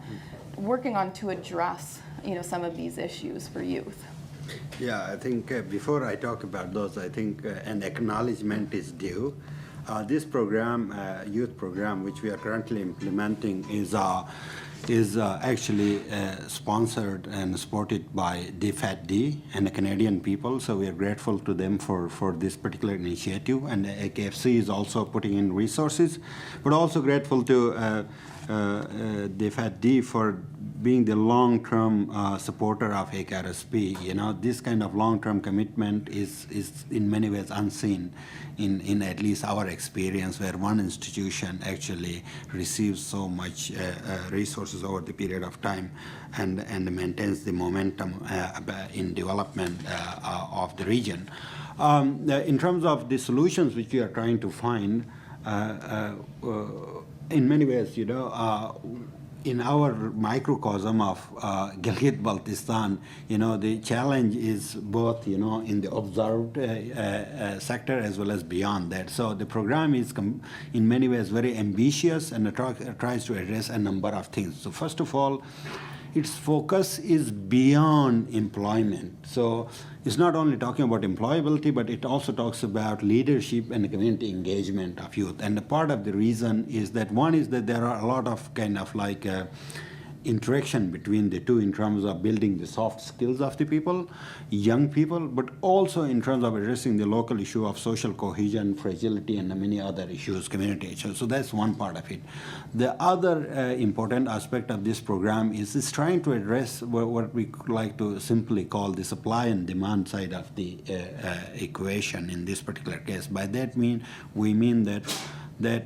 working on to address some of these issues for youth? Yeah, I think before I talk about those, I think an acknowledgement is due. This program, youth program, which we are currently implementing, is actually sponsored and supported by DFAT-D and the Canadian people. So we are grateful to them for this particular initiative. And AKFC is also putting in resources, but also grateful to DFAT-D for being the long-term supporter of HRSP. This kind of long-term commitment is in many ways unseen in at least our experience, where one institution actually receives so much resources over the period of time and maintains the momentum in development of the region. In terms of the solutions which we are trying to find, in many ways, in our microcosm of Gilgit-Baltistan, the challenge is both, in the observed sector as well as beyond that. So the program is in many ways very ambitious and tries to address a number of things. So first of all, its focus is beyond employment. So it's not only talking about employability, but it also talks about leadership and community engagement of youth. And a part of the reason is that one is that there are a lot of kind of like interaction between the two in terms of building the soft skills of the people, young people, but also in terms of addressing the local issue of social cohesion, fragility, and many other issues, community issues. So that's one part of it. The other important aspect of this program is it's trying to address what we like to simply call the supply and demand side of the equation in this particular case. By that we mean that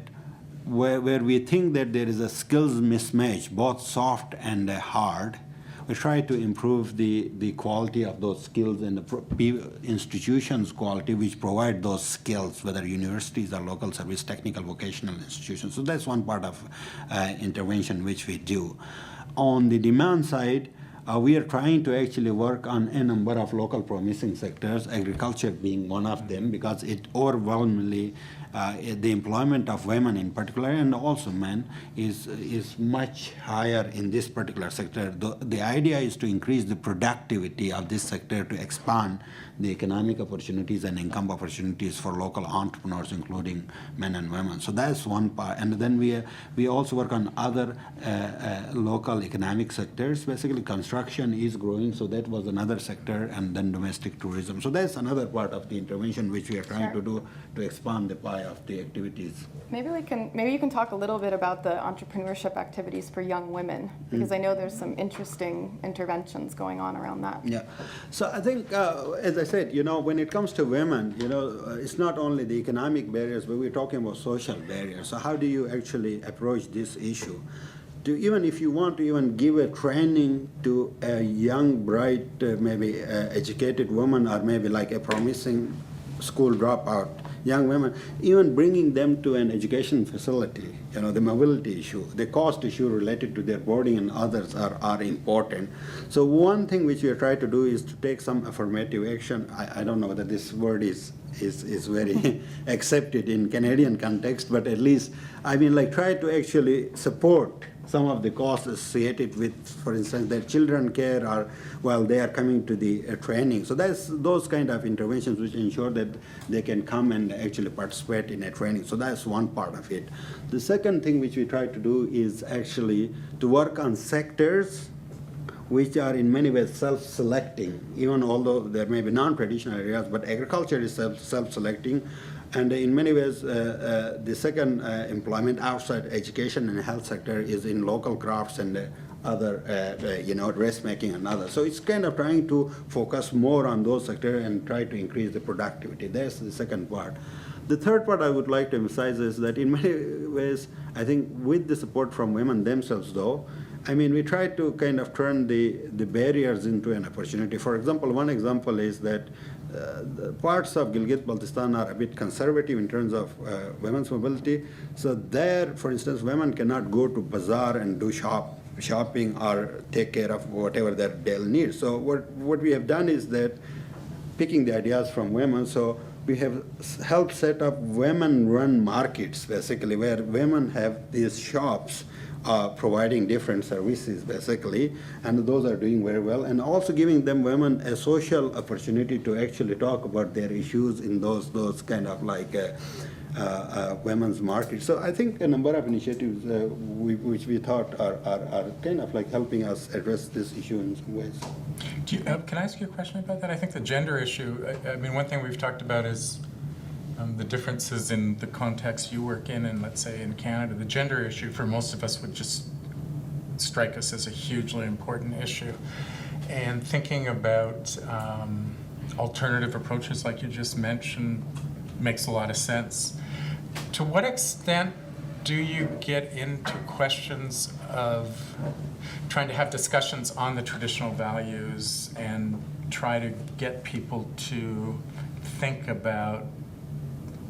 where we think that there is a skills mismatch, both soft and hard, we try to improve the quality of those skills and the institutions' quality which provide those skills, whether universities or local service, technical, vocational institutions. So that's one part of intervention which we do. On the demand side, we are trying to actually work on a number of local promising sectors, agriculture being one of them, because it overwhelmingly the employment of women in particular, and also men, is much higher in this particular sector. The idea is to increase the productivity of this sector to expand the economic opportunities and income opportunities for local entrepreneurs, including men and women. So that's one part. And then we also work on other local economic sectors. Basically, construction is growing, so that was another sector, and then domestic tourism. So that's another part of the intervention which we are trying to do to expand the pie of the activities. Maybe you can talk a little bit about the entrepreneurship activities for young women, because I know there's some interesting interventions going on around that. Yeah. So I think, as I said, when it comes to women, it's not only the economic barriers, but we're talking about social barriers. So how do you actually approach this issue? Even if you want to even give a training to a young, bright, maybe educated woman, or maybe like a promising school dropout young women, even bringing them to an education facility, the mobility issue, the cost issue related to their boarding and others are important. So one thing which we are trying to do is to take some affirmative action. I don't know whether this word is very accepted in Canadian context, but at least, try to actually support some of the costs associated with, for instance, their children care or while they are coming to the training. So that's those kind of interventions which ensure that they can come and actually participate in a training. So that's one part of it. The second thing which we try to do is actually to work on sectors which are in many ways self-selecting, even although there may be non-traditional areas, but agriculture is self-selecting. And in many ways, the second employment outside education and health sector is in local crafts and other, dressmaking and others. So it's kind of trying to focus more on those sectors and try to increase the productivity. That's the second part. The third part I would like to emphasize is that in many ways, I think with the support from women themselves, though, we try to kind of turn the barriers into an opportunity. For example, one example is that the parts of Gilgit-Baltistan are a bit conservative in terms of women's mobility. So there, for instance, women cannot go to bazaar and do shopping or take care of whatever their daily needs. So what we have done is that picking the ideas from women. So we have helped set up women-run markets, basically, where women have these shops providing different services, basically, and those are doing very well, and also giving them women a social opportunity to actually talk about their issues in those kind of like women's markets. So I think a number of initiatives which we thought are kind of like helping us address this issue in some ways. Can I ask you a question about that? I think the gender issue, I mean, one thing we've talked about is the differences in the context you work in, and let's say in Canada. The gender issue for most of us would just strike us as a hugely important issue. And thinking about alternative approaches like you just mentioned makes a lot of sense. To what extent do you get into questions of trying to have discussions on the traditional values and try to get people to think about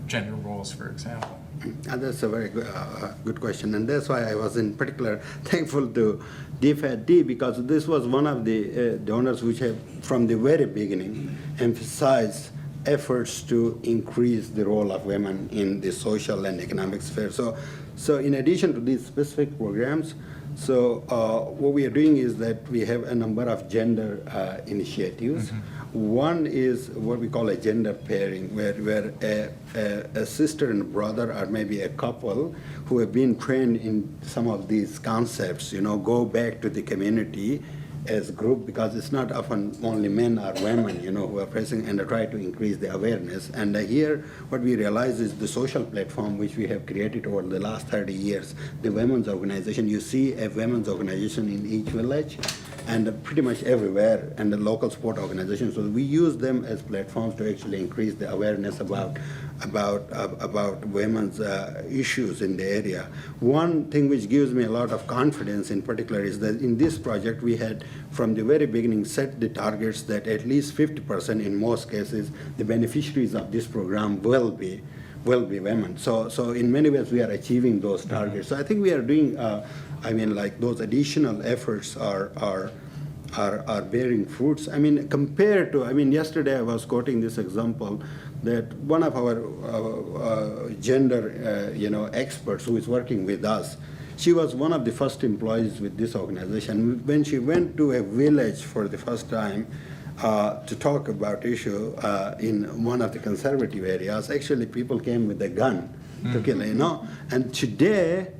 gender roles, for example? And that's a very good question, and that's why I was in particular thankful to DFAT-D, because this was one of the donors which have, from the very beginning, emphasized efforts to increase the role of women in the social and economic sphere. So in addition to these specific programs, so what we are doing is that we have a number of gender initiatives. One is what we call a gender pairing, where a sister and brother, or maybe a couple who have been trained in some of these concepts, go back to the community as a group, because it's not often only men or women, who are facing, and try to increase the awareness. And here, what we realize is the social platform which we have created over the last 30 years, the women's organization. You see a women's organization in each village, and pretty much everywhere, and the local support organizations. So we use them as platforms to actually increase the awareness about women's issues in the area. One thing which gives me a lot of confidence in particular is that in this project we had from the very beginning set the targets that at least 50% in most cases the beneficiaries of this program will be women. So in many ways we are achieving those targets. So I think we are doing, those additional efforts are bearing fruits. I mean, compared to, yesterday I was quoting this example that one of our gender, experts who is working with us, she was one of the first employees with this organization. When she went to a village for the first time to talk about issue in one of the conservative areas, actually people came with a gun to kill, And today,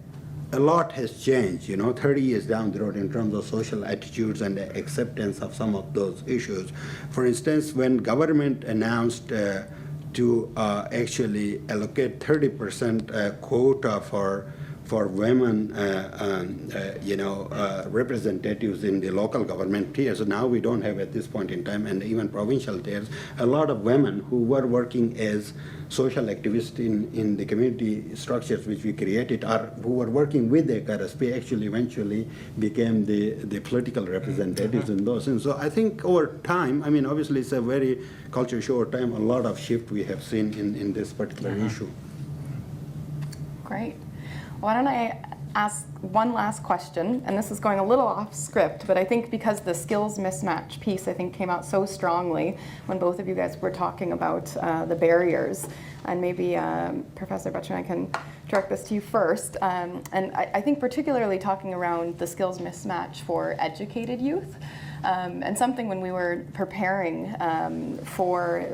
a lot has changed, 30 years down the road in terms of social attitudes and the acceptance of some of those issues. For instance, when government announced to actually allocate 30% quota for women, representatives in the local government tiers. So now we don't have at this point in time, and even provincial tiers, a lot of women who were working as social activists in the community structures which we created, or who were working with the KRSP, actually eventually became the political representatives in those. And so I think over time, obviously it's a very culture show over time, a lot of shift we have seen in this particular issue. Great. Why don't I ask one last question, and this is going a little off script, but I think because the skills mismatch piece I think came out so strongly when both of you guys were talking about the barriers, and maybe Professor Bachchan, I can direct this to you first, and I think particularly talking around the skills mismatch for educated youth. And something when we were preparing for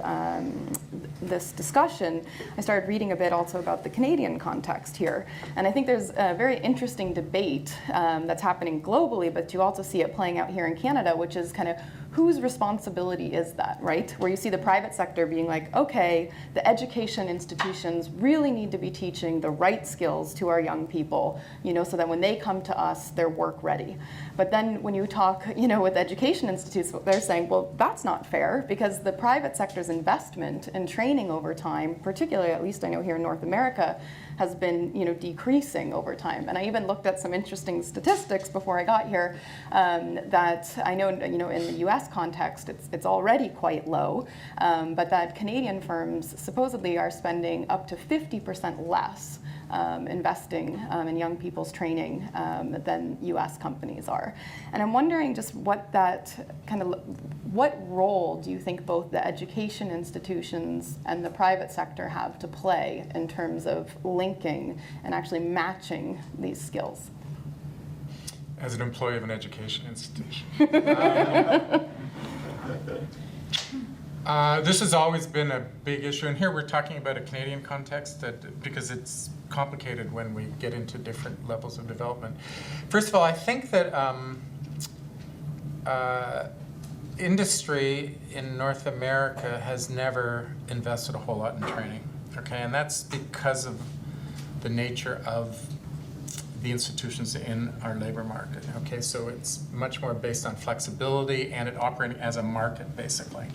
this discussion, I started reading a bit also about the Canadian context here. And I think there's a very interesting debate that's happening globally, but you also see it playing out here in Canada, which is kind of whose responsibility is that, right? Where you see the private sector being like, okay, the education institutions really need to be teaching the right skills to our young people, so that when they come to us, they're work ready. But then when you talk, with education institutes, they're saying, well, that's not fair, because the private sector's investment in training over time, particularly at least I know here in North America, has been decreasing over time. And I even looked at some interesting statistics before I got here that I know in the US US context, it's already quite low, but that Canadian firms supposedly are spending up to 50% less investing in young people's training than US companies are. And I'm wondering just what role do you think both the education institutions and the private sector have to play in terms of linking and actually matching these skills? As an employee of an education institution. This has always been a big issue, and here we're talking about a Canadian context because it's complicated when we get into different levels of development. First of all, I think that industry in North America has never invested a whole lot in training, okay? And that's because of the nature of the institutions in our labor market, okay? So it's much more based on flexibility and it operating as a market, basically.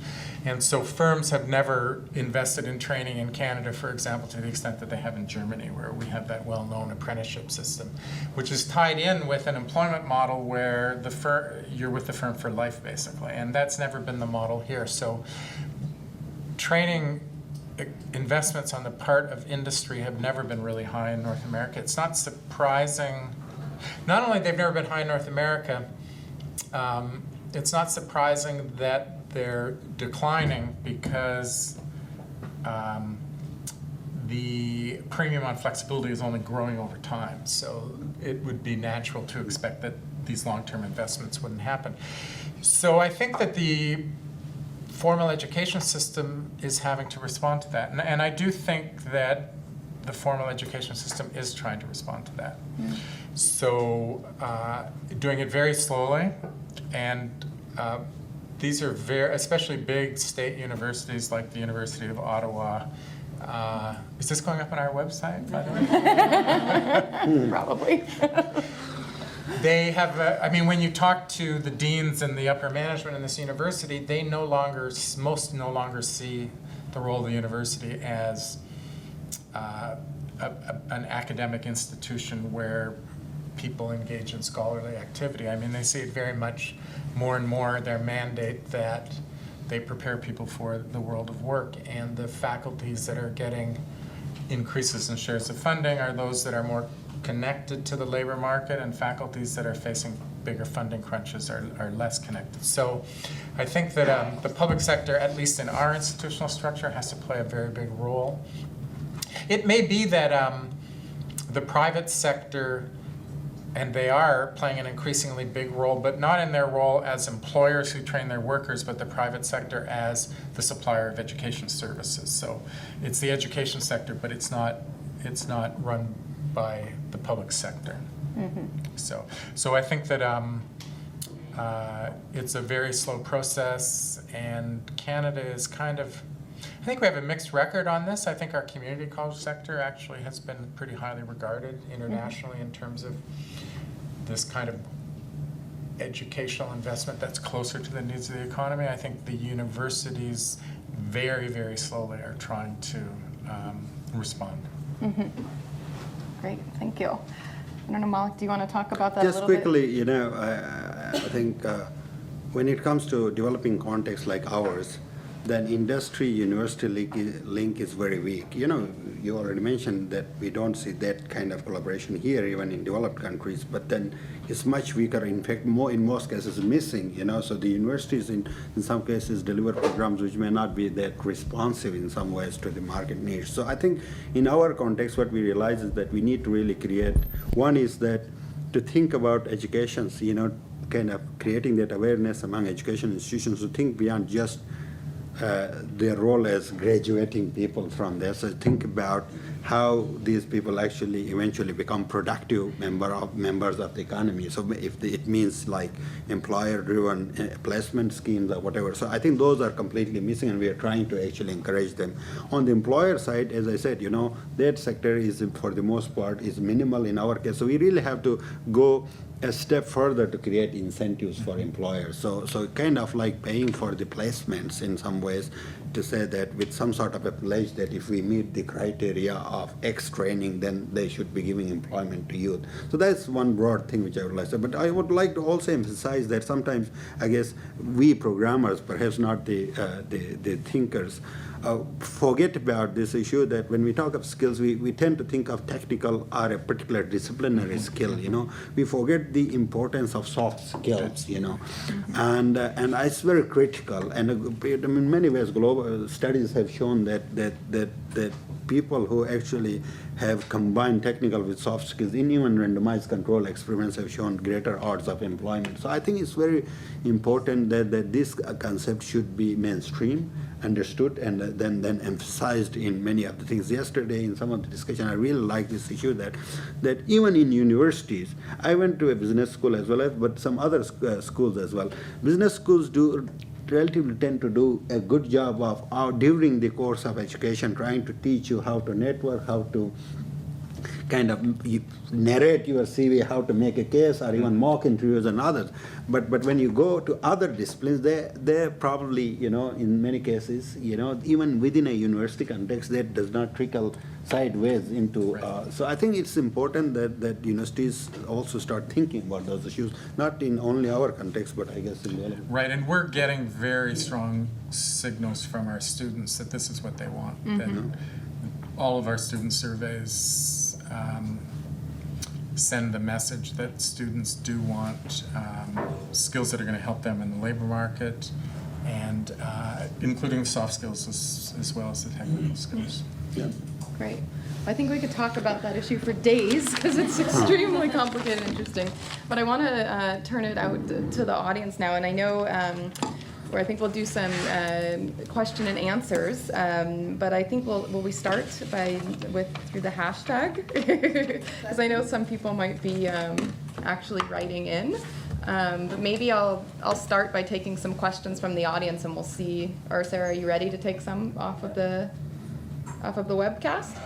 And so firms have never invested in training in Canada, for example, to the extent that they have in Germany, where we have that well-known apprenticeship system, which is tied in with an employment model where you're with the firm for life, basically. And that's never been the model here. So training investments on the part of industry have never been really high in North America. It's not surprising, not only they've never been high in North America, it's not surprising that they're declining because the premium on flexibility is only growing over time. So it would be natural to expect that these long-term investments wouldn't happen. So I think that the formal education system is having to respond to that. And I do think that the formal education system is trying to respond to that. Mm. So doing it very slowly, and these are especially big state universities like the University of Ottawa. Is this going up on our website, by the way? Probably. They have, when you talk to the deans and the upper management in this university, most no longer see the role of the university as an academic institution where people engage in scholarly activity. They see it very much more and more their mandate that they prepare people for the world of work, and the faculties that are getting increases in shares of funding are those that are more connected to the labor market, and faculties that are facing bigger funding crunches are less connected. So I think that the public sector, at least in our institutional structure, has to play a very big role. It may be that the private sector, and they are playing an increasingly big role, but not in their role as employers who train their workers, but the private sector as the supplier of education services. So it's the education sector, but it's not run by the public sector. Mm-hmm. So I think that it's a very slow process, and Canada is I think we have a mixed record on this. I think our community college sector actually has been pretty highly regarded internationally in terms of this kind of educational investment that's closer to the needs of the economy. I think the universities very, very slowly are trying to respond. Mm-hmm. Great, thank you. I don't know, Malik, do you want to talk about that just a little quickly, bit? I think when it comes to developing contexts like ours, then industry-university link is very weak. You already mentioned that we don't see that kind of collaboration here, even in developed countries, but then it's much weaker, in fact, in most cases missing, so the universities in some cases deliver programs which may not be that responsive in some ways to the market needs. So I think in our context, what we realize is that we need to really create, one is that to think about educations, kind of creating that awareness among education institutions to think beyond just their role as graduating people from there. So think about how these people actually eventually become productive members of the economy. So if it means like employer-driven placement schemes or whatever. So I think those are completely missing, and we are trying to actually encourage them. On the employer side, as I said, that sector is, for the most part, is minimal in our case. So we really have to go a step further to create incentives for employers. So kind of like paying for the placements in some ways to say that with some sort of a pledge that if we meet the criteria of X training, then they should be giving employment to youth. So that's one broad thing which I would like to say. But I would like to also emphasize that sometimes, I guess, we programmers, perhaps not the thinkers, forget about this issue that when we talk of skills, we tend to think of technical or a particular disciplinary skill, We forget the importance of soft skills, And it's very critical. And in many ways, global studies have shown that people who actually have combined technical with soft skills in even randomized control experiments have shown greater odds of employment. So I think it's very important that this concept should be mainstream, understood, and then emphasized in many of the things. Yesterday in some of the discussion, I really like this issue that even in universities, I went to a business school as well as, but some other schools as well. Business schools do relatively tend to do a good job of during the course of education trying to teach you how to network, how to kind of narrate your CV, how to make a case, or even mock interviews and others. But when you go to other disciplines, they're probably, in many cases, even within a university context, that does not trickle sideways into. So I think it's important that universities also start thinking about those issues, not in only our context, but I guess in the other. Right, and we're getting very strong signals from our students that this is what they want. That all of our student surveys send the message that students do want skills that are going to help them in the labor market, and including soft skills as well as the technical skills. Yeah. Great. I think we could talk about that issue for days because it's extremely complicated and interesting. But I want to turn it out to the audience now, and I know where I think we'll do some question and answers. But I think will we start through the hashtag because I know some people might be actually writing in. But maybe I'll start by taking some questions from the audience, and we'll see. Or Sarah, are you ready to take some off of the webcast?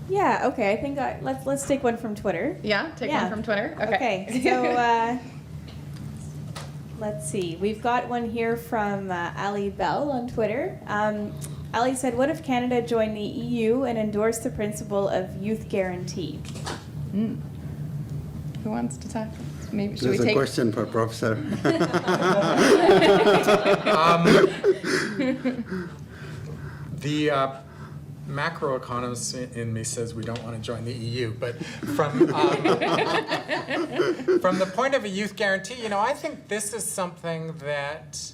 Yeah. Okay. I think let's take one from Twitter. Yeah, take one from Twitter. Okay. So let's see. We've got one here from Ali Bell on Twitter. Ali said, "What if Canada joined the EU and endorsed the principle of youth guarantee?" Who wants to talk? Maybe should There's we a take question for Professor. The macroeconomist in me says we don't want to join the EU, but from the point of a youth guarantee, I think this is something that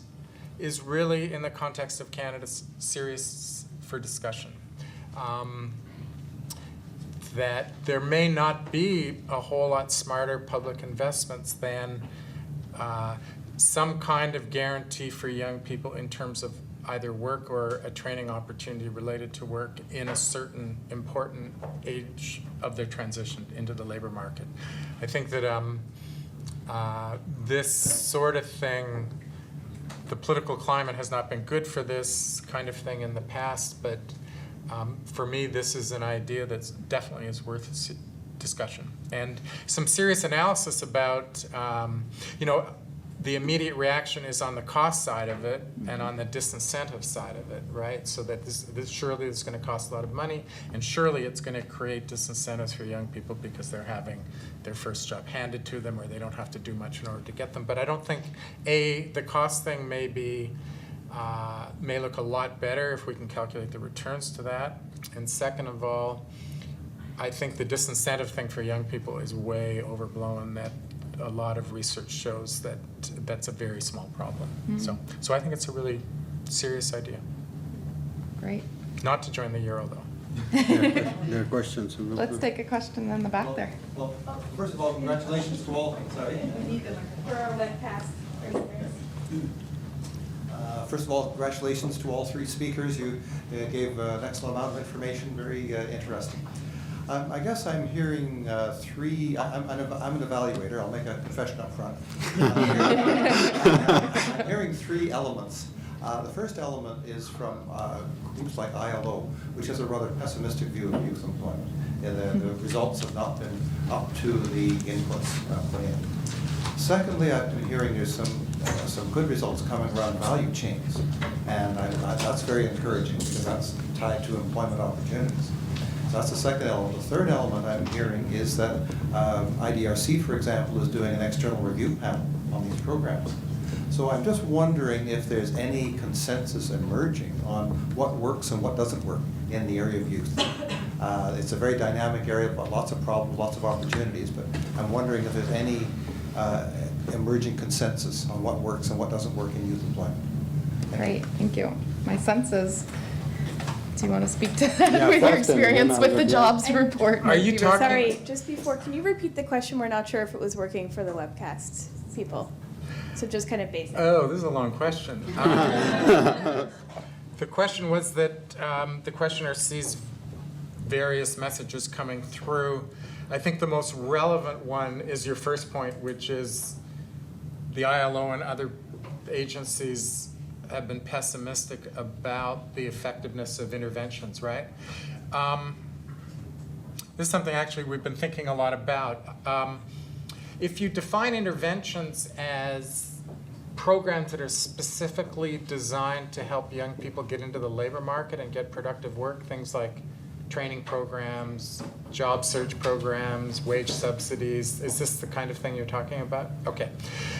is really, in the context of Canada, serious for discussion. That there may not be a whole lot smarter public investments than some kind of guarantee for young people in terms of either work or a training opportunity related to work in a certain important age of their transition into the labor market. I think that this sort of thing, the political climate has not been good for this kind of thing in the past, but for me, this is an idea that definitely is worth discussion. And some serious analysis about, the immediate reaction is on the cost side of it and on the disincentive side of it, right? So that this surely is going to cost a lot of money, and surely it's going to create disincentives for young people because they're having their first job handed to them, or they don't have to do much in order to get them. But I don't think, the cost thing may look a lot better if we can calculate the returns to that. And second of all, I think the disincentive thing for young people is way overblown. That a lot of research shows that that's a very small problem. So I think it's a really serious idea. Great. Not to join the euro, though. There are questions. Let's take a question in the back there. Well, first of all, congratulations to all. Sorry. For our webcast. First of all, congratulations to all three speakers. You gave an excellent amount of information, very interesting. I guess I'm hearing three. I'm an evaluator. I'll make a confession up front. I'm hearing three elements. The first element is from groups like ILO, which has a rather pessimistic view of youth employment. The results have not been up to the inputs put in. Secondly, I've been hearing there's some some good results coming around value chains. And that's very encouraging because that's tied to employment opportunities. So that's the second element. The third element I'm hearing is that IDRC, for example, is doing an external review panel on these programs. So I'm just wondering if there's any consensus emerging on what works and what doesn't work in the area of youth. It's a very dynamic area, but lots of problems, lots of opportunities, but I'm wondering if there's any emerging consensus on what works and what doesn't work in youth employment. Great, thank you. My sense is, do you want to speak to that Yeah, with your first and then experience I'll with the get- jobs report? Are you talking- Sorry, just before, can you repeat the question? We're not sure if it was working for the webcast people. So just kind of basic. Oh, this is a long question. The question was that the questioner sees various messages coming through. I think the most relevant one is your first point, which is the ILO and other agencies have been pessimistic about the effectiveness of interventions, right? This is something actually we've been thinking a lot about. If you define interventions as programs that are specifically designed to help young people get into the labor market and get productive work, things like training programs, job search programs, wage subsidies, is this the kind of thing you're talking about? Okay.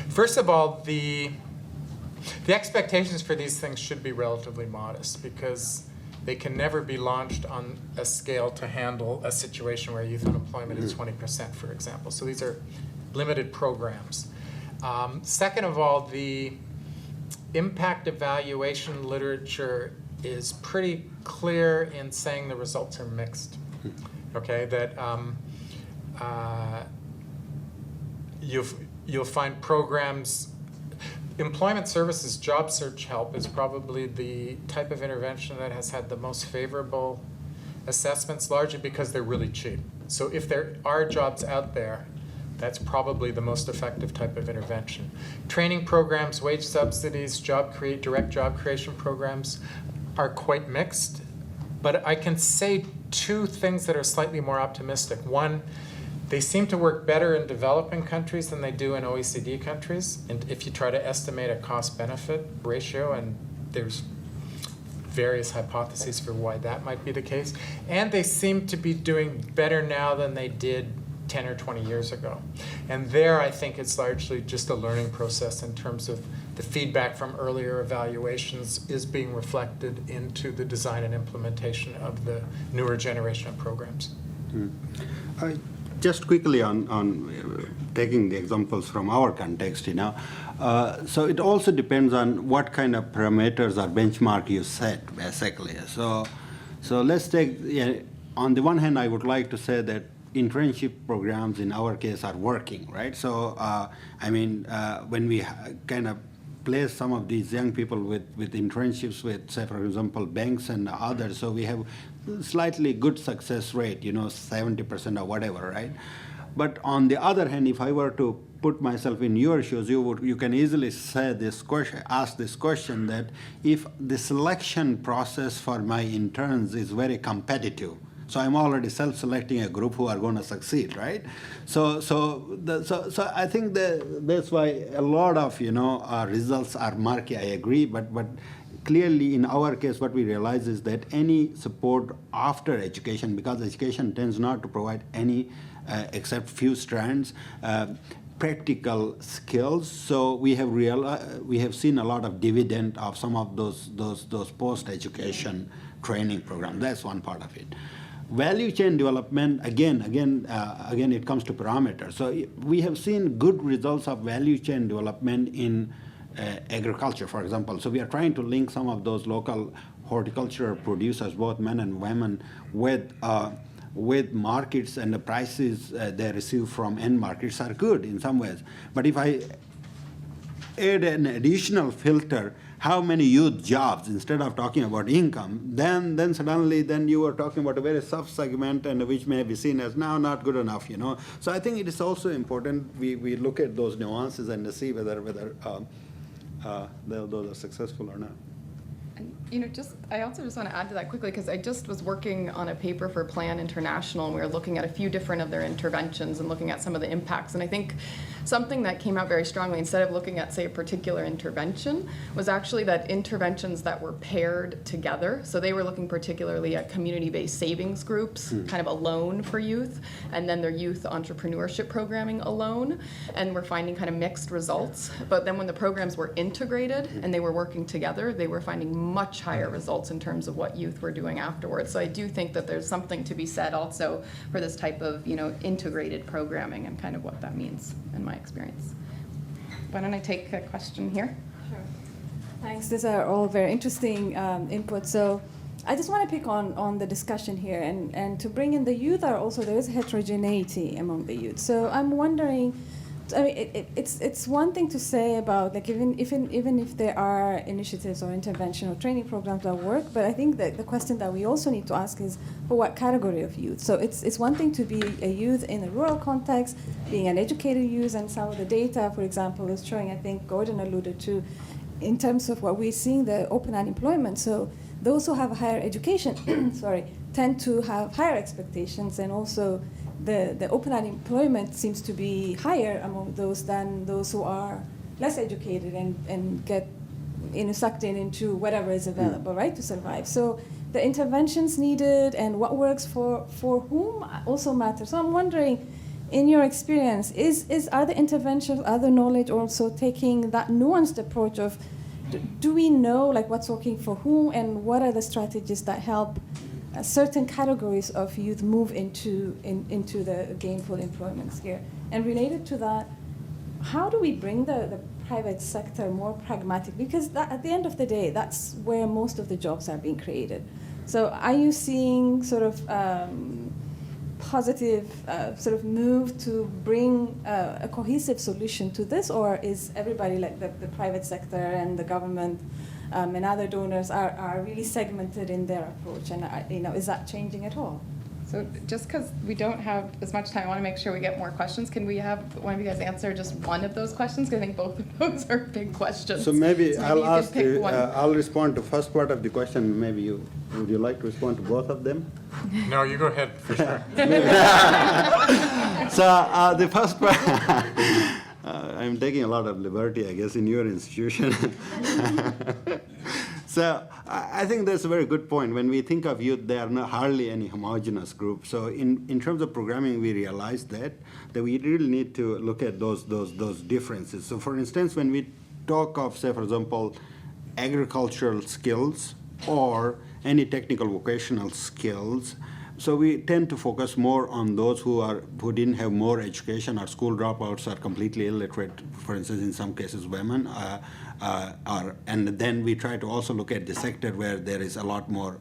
First of all, the expectations for these things should be relatively modest because they can never be launched on a scale to handle a situation where youth unemployment is 20%, for example. So these are limited programs. Second of all, the impact evaluation literature is pretty clear in saying the results are mixed. Okay, that you'll find programs. Employment services job search help is probably the type of intervention that has had the most favorable assessments, largely because they're really cheap. So if there are jobs out there, that's probably the most effective type of intervention. Training programs, wage subsidies, direct job creation programs are quite mixed, but I can say two things that are slightly more optimistic. One, they seem to work better in developing countries than they do in OECD countries. And if you try to estimate a cost-benefit ratio, and there's various hypotheses for why that might be the case, and they seem to be doing better now than they did 10 or 20 years ago. And there, I think it's largely just a learning process in terms of the feedback from earlier evaluations is being reflected into the design and implementation of the newer generation of programs. Just quickly on taking the examples from our context, so it also depends on what kind of parameters or benchmark you set, basically. So let's take, on the one hand, I would like to say that internship programs in our case are working, right? So, when we kind of place some of these young people with internships with, say, for example, banks and others, so we have slightly good success rate, 70% or whatever, right? But on the other hand, if I were to put myself in your shoes, you can easily say this question, ask this question that if the selection process for my interns is very competitive, so I'm already self-selecting a group who are going to succeed, right? So I think that's why a lot of results are murky. I agree, but clearly in our case, what we realize is that any support after education, because education tends not to provide any except few strands, practical skills. So we have seen a lot of dividend of some of those post-education training programs. That's one part of it. Value chain development, again, it comes to parameters. So we have seen good results of value chain development in agriculture, for example. So we are trying to link some of those local horticultural producers, both men and women, with markets, and the prices they receive from end markets are good in some ways. But if I add an additional filter, how many youth jobs, instead of talking about income, then suddenly you are talking about a very sub-segment, and which may be seen as now not good enough, So I think it is also important we look at those nuances and see whether those are successful or not. I also just want to add to that quickly because I just was working on a paper for Plan International, and we were looking at a few different of their interventions and looking at some of the impacts. And I think something that came out very strongly, instead of looking at, say, a particular intervention, was actually that interventions that were paired together. So they were looking particularly at community-based savings groups, kind of alone for youth, and then their youth entrepreneurship programming alone. And we're finding kind of mixed results. But then when the programs were integrated and they were working together, they were finding much higher results in terms of what youth were doing afterwards. So I do think that there's something to be said also for this type of, integrated programming and kind of what that means in my experience. Why don't I take a question here? Sure. Thanks. These are all very interesting input. So I just want to pick on the discussion here and to bring in the youth there is heterogeneity among the youth. So I'm wondering, I mean, it's one thing to say about like even if there are initiatives or intervention or training programs that work, but I think that the question that we also need to ask is for what category of youth. So it's one thing to be a youth in a rural context, being an educated youth, and some of the data, for example, is showing, I think Gordon alluded to, in terms of what we're seeing, the open unemployment. So those who have higher education, tend to have higher expectations, and also the open unemployment seems to be higher among those than those who are less educated and get sucked into whatever is available, right, to survive. So the interventions needed and what works for whom also matters. So I'm wondering, in your experience, are the interventions, other knowledge also taking that nuanced approach of do we know like what's working for whom, and what are the strategies that help certain categories of youth move into the gainful employment sphere? And related to that, how do we bring the private sector more pragmatic? Because at the end of the day, that's where most of the jobs are being created. So are you seeing sort of positive sort of move to bring a cohesive solution to this, or is everybody like the private sector and the government and other donors are really segmented in their approach, and is that changing at all? So just because we don't have as much time, I want to make sure we get more questions. Can we have one of you guys answer just one of those questions? Because I think both of those are big questions. So maybe I'll you ask could pick one. I'll respond to first part of the question. Maybe would you like to respond to both of them? No, you go ahead, for sure. So the first part, I'm taking a lot of liberty, I guess, in your institution. So I think that's a very good point. When we think of youth, they are not hardly any homogeneous group. So in terms of programming, we realized that we really need to look at those differences. So for instance, when we talk of, say, for example, agricultural skills or any technical vocational skills, so we tend to focus more on those who didn't have more education, or school dropouts, are completely illiterate, for instance, in some cases women, and then we try to also look at the sector where there is a lot more,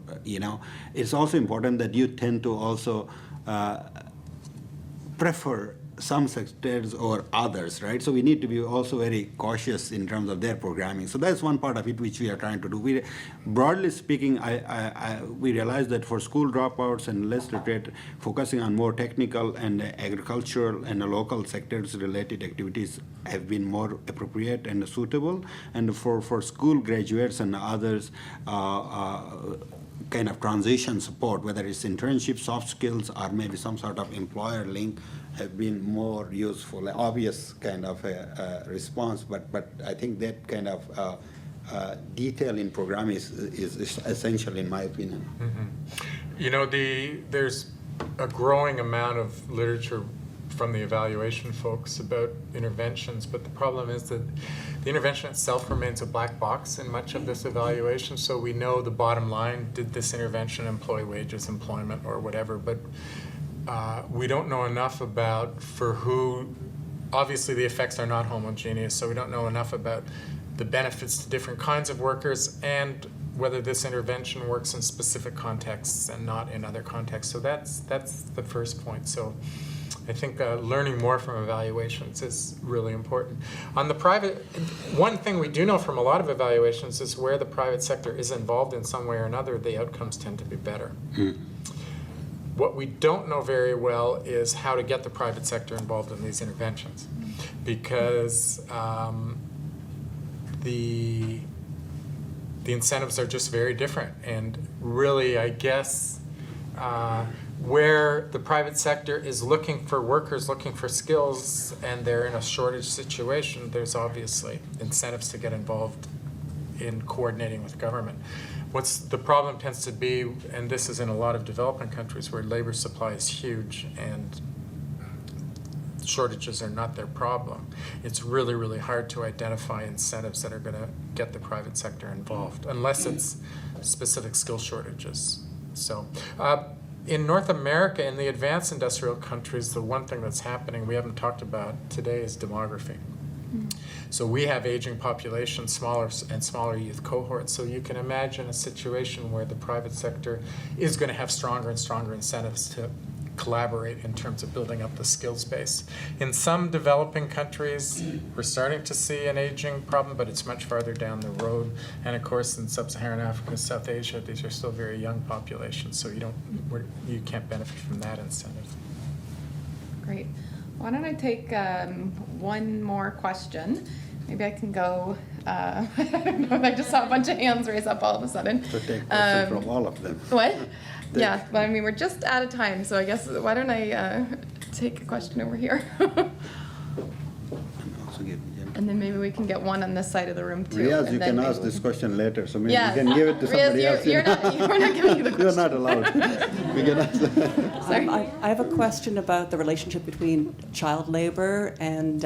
It's also important that you tend to also prefer some sectors or others, right? So we need to be also very cautious in terms of their programming. So that's one part of it which we are trying to do. Broadly speaking, we realize that for school dropouts and less literate, focusing on more technical and agricultural and local sectors related activities have been more appropriate and suitable. And for school graduates and others, kind of transition support, whether it's internship, soft skills, or maybe some sort of employer link, have been more useful. Obvious kind of a response, but I think that kind of detail in programming is essential, in my opinion. Mm-hmm. There's a growing amount of literature from the evaluation folks about interventions, but the problem is that the intervention itself remains a black box in much of this evaluation. So we know the bottom line, did this intervention employ wages, employment, or whatever, but we don't know enough about for who. Obviously the effects are not homogeneous, so we don't know enough about the benefits to different kinds of workers and whether this intervention works in specific contexts and not in other contexts. So that's the first point. So I think learning more from evaluations is really important. On the private, one thing we do know from a lot of evaluations is where the private sector is involved in some way or another, the outcomes tend to be better. What we don't know very well is how to get the private sector involved in these interventions, because the incentives are just very different. And really, I guess, where the private sector is looking for workers, looking for skills, and they're in a shortage situation, there's obviously incentives to get involved in coordinating with government. What's the problem tends to be, and this is in a lot of developing countries where labor supply is huge and shortages are not their problem. It's really, really hard to identify incentives that are going to get the private sector involved, unless it's specific skill shortages. So in North America, in the advanced industrial countries, the one thing that's happening we haven't talked about today is demography. So we have aging populations, smaller and smaller youth cohorts. So you can imagine a situation where the private sector is going to have stronger and stronger incentives to collaborate in terms of building up the skills base. In some developing countries, we're starting to see an aging problem, but it's much farther down the road. And of course, in sub-Saharan Africa, South Asia, these are still very young populations, so you can't benefit from that incentive. Great. Why don't I take one more question? Maybe I can go, I don't know, I just saw a bunch of hands raised up all of a sudden. So take questions from all of them. What? Yeah, but I mean, we're just out of time, so I guess, why don't I take a question over here? And then maybe we can get one on this side of the room too. Riaz, and you then can maybe ask we this can- question later, so maybe Yeah. you can give it to Riaz, somebody else. you're not giving you the You're question. not allowed. We can ask Sorry. I have a question about the relationship between child labor and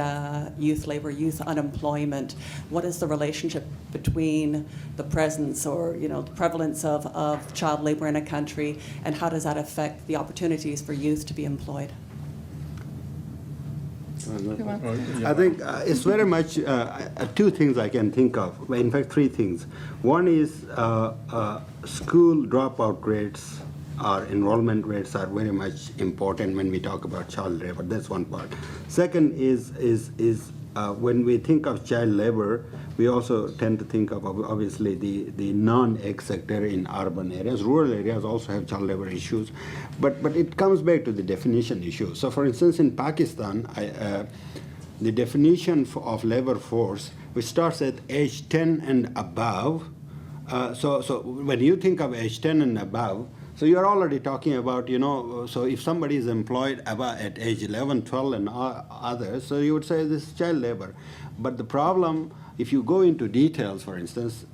youth labor, youth unemployment. What is the relationship between the presence or the prevalence of child labor in a country, and how does that affect the opportunities for youth to be employed? I think it's very much two things I can think of. In fact, three things. One is school dropout rates or enrollment rates are very much important when we talk about child labor. That's one part. Second is when we think of child labor, we also tend to think of obviously the non-ag sector in urban areas. Rural areas also have child labor issues, but it comes back to the definition issue. So for instance, in Pakistan, the definition of labor force, which starts at age 10 and above, so when you think of age 10 and above, so you're already talking about, so if somebody is employed at age 11, 12 and others, so you would say this is child labor. But the problem, if you go into details, for instance,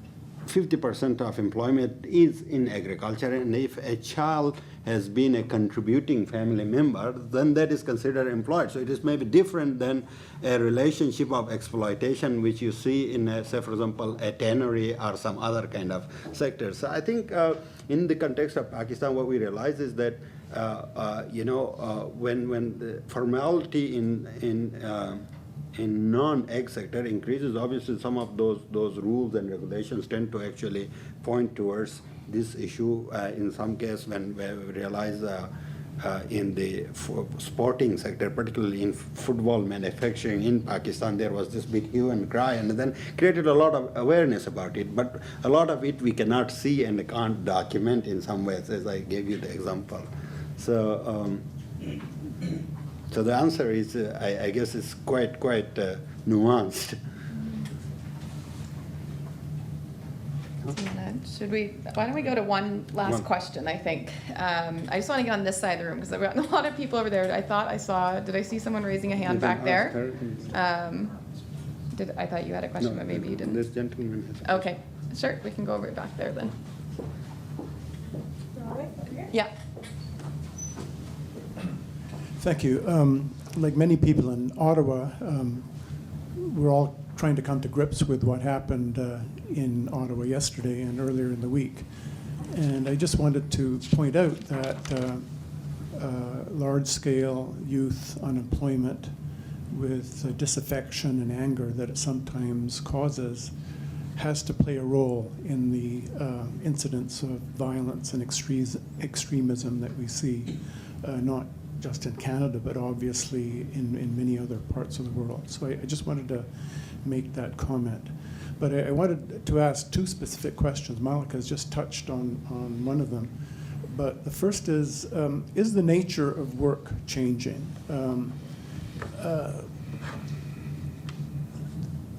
50% of employment is in agriculture, and if a child has been a contributing family member, then that is considered employed. So it is maybe different than a relationship of exploitation which you see in, say, for example, a tannery or some other kind of sector. So I think in the context of Pakistan, what we realize is that when the formality in non-ag sector increases, obviously some of those rules and regulations tend to actually point towards this issue. In some case, when we realize in the sporting sector, particularly in football manufacturing in Pakistan, there was this big hue and cry, and then created a lot of awareness about it. But a lot of it we cannot see and can't document in some ways, as I gave you the example. So. So the answer is, I guess, it's quite nuanced. Why don't we go to one last question, I think. I just want to get on this side of the room because I've got a lot of people over there. Did I see someone raising a hand back there? I thought you had a question, but maybe you didn't. This gentleman has a Okay, sure, we can go over back there then. Yeah. Thank you. Like many people in Ottawa, we're all trying to come to grips with what happened in Ottawa yesterday and earlier in the week. And I just wanted to point out that large-scale youth unemployment with disaffection and anger that it sometimes causes has to play a role in the incidents of violence and extremism that we see, not just in Canada, but obviously in many other parts of the world. So I just wanted to make that comment. But I wanted to ask two specific questions. Malika has just touched on one of them. But the first is the nature of work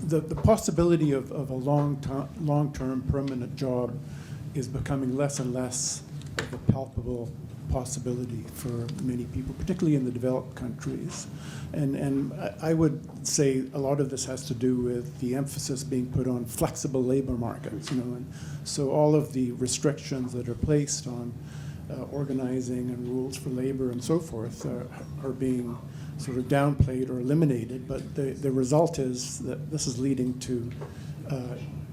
the possibility of a long-term permanent job is becoming less and less of a palpable possibility for many people, particularly in the developed countries. And I would say a lot of this has to do with the emphasis being put on flexible labor markets, and so all of the restrictions that are placed on organizing and rules for labor and so forth are being sort of downplayed or eliminated, but the result is that this is leading to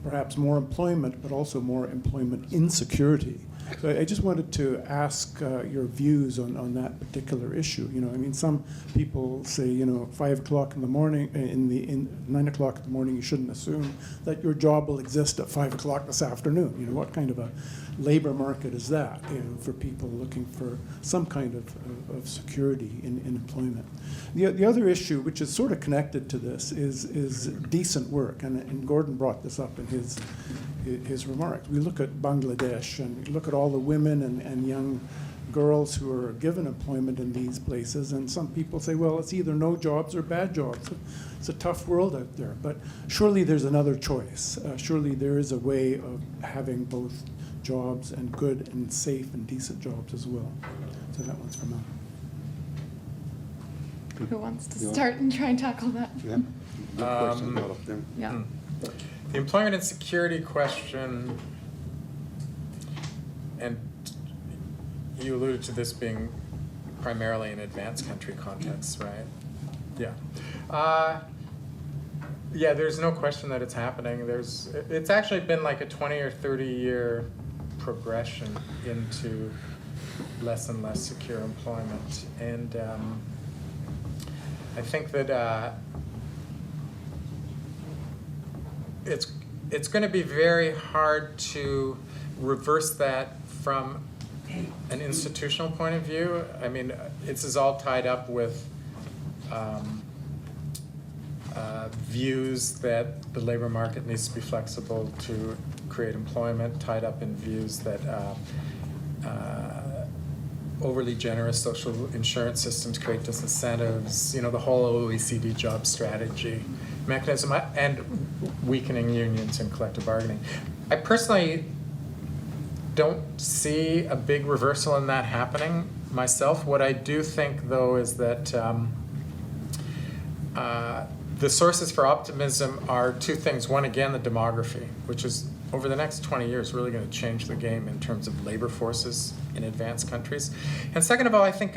perhaps more employment, but also more employment insecurity. So I just wanted to ask your views on that particular issue. I mean, some people say, 5 o'clock in the morning, in 9 o'clock in the morning, you shouldn't assume that your job will exist at 5 o'clock this afternoon. What kind of a labor market is that, for people looking for some kind of security in employment? The other issue, which is sort of connected to this, is decent work, and Gordon brought this up in his remarks. We look at Bangladesh and we look at all the women and young girls who are given employment in these places, and some people say, well, it's either no jobs or bad jobs. It's a tough world out there, but surely there's another choice. Surely there is a way of having both jobs and good and safe and decent jobs as well. So that one's for Mel. Who wants to start and try and tackle that? Yeah. Good question, all of them. Yeah. The employment and security question, and you alluded to this being primarily in advanced country contexts, right? Yeah. Yeah, there's no question that it's happening. It's actually been like a 20 or 30 year progression into less and less secure employment. And I think that it's going to be very hard to reverse that from an institutional point of view. I mean, this is all tied up with views that the labor market needs to be flexible to create employment, tied up in views that overly generous social insurance systems create disincentives, the whole OECD job strategy mechanism, and weakening unions and collective bargaining. I personally don't see a big reversal in that happening myself. What I do think, though, is that the sources for optimism are two things. One, again, the demography, which is over the next 20 years really going to change the game in terms of labor forces in advanced countries. And second of all, I think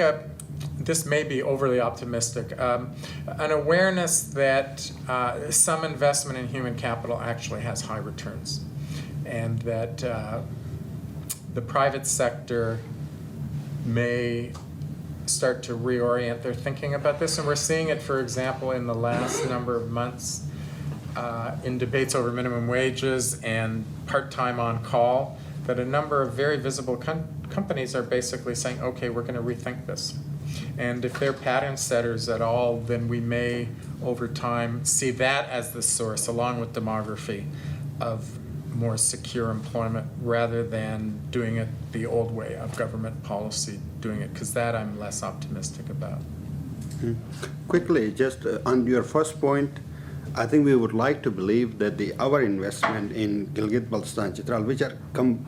this may be overly optimistic, an awareness that some investment in human capital actually has high returns, and that the private sector may start to reorient their thinking about this. And we're seeing it, for example, in the last number of months in debates over minimum wages and part-time on-call, that a number of very visible companies are basically saying, okay, we're going to rethink this. And if they're pattern setters at all, then we may, over time, see that as the source, along with demography, of more secure employment, rather than doing it the old way of government policy doing it, because that I'm less optimistic about. Quickly, just on your first point, I think we would like to believe that our investment in Gilgit-Baltistan, Chitral, which are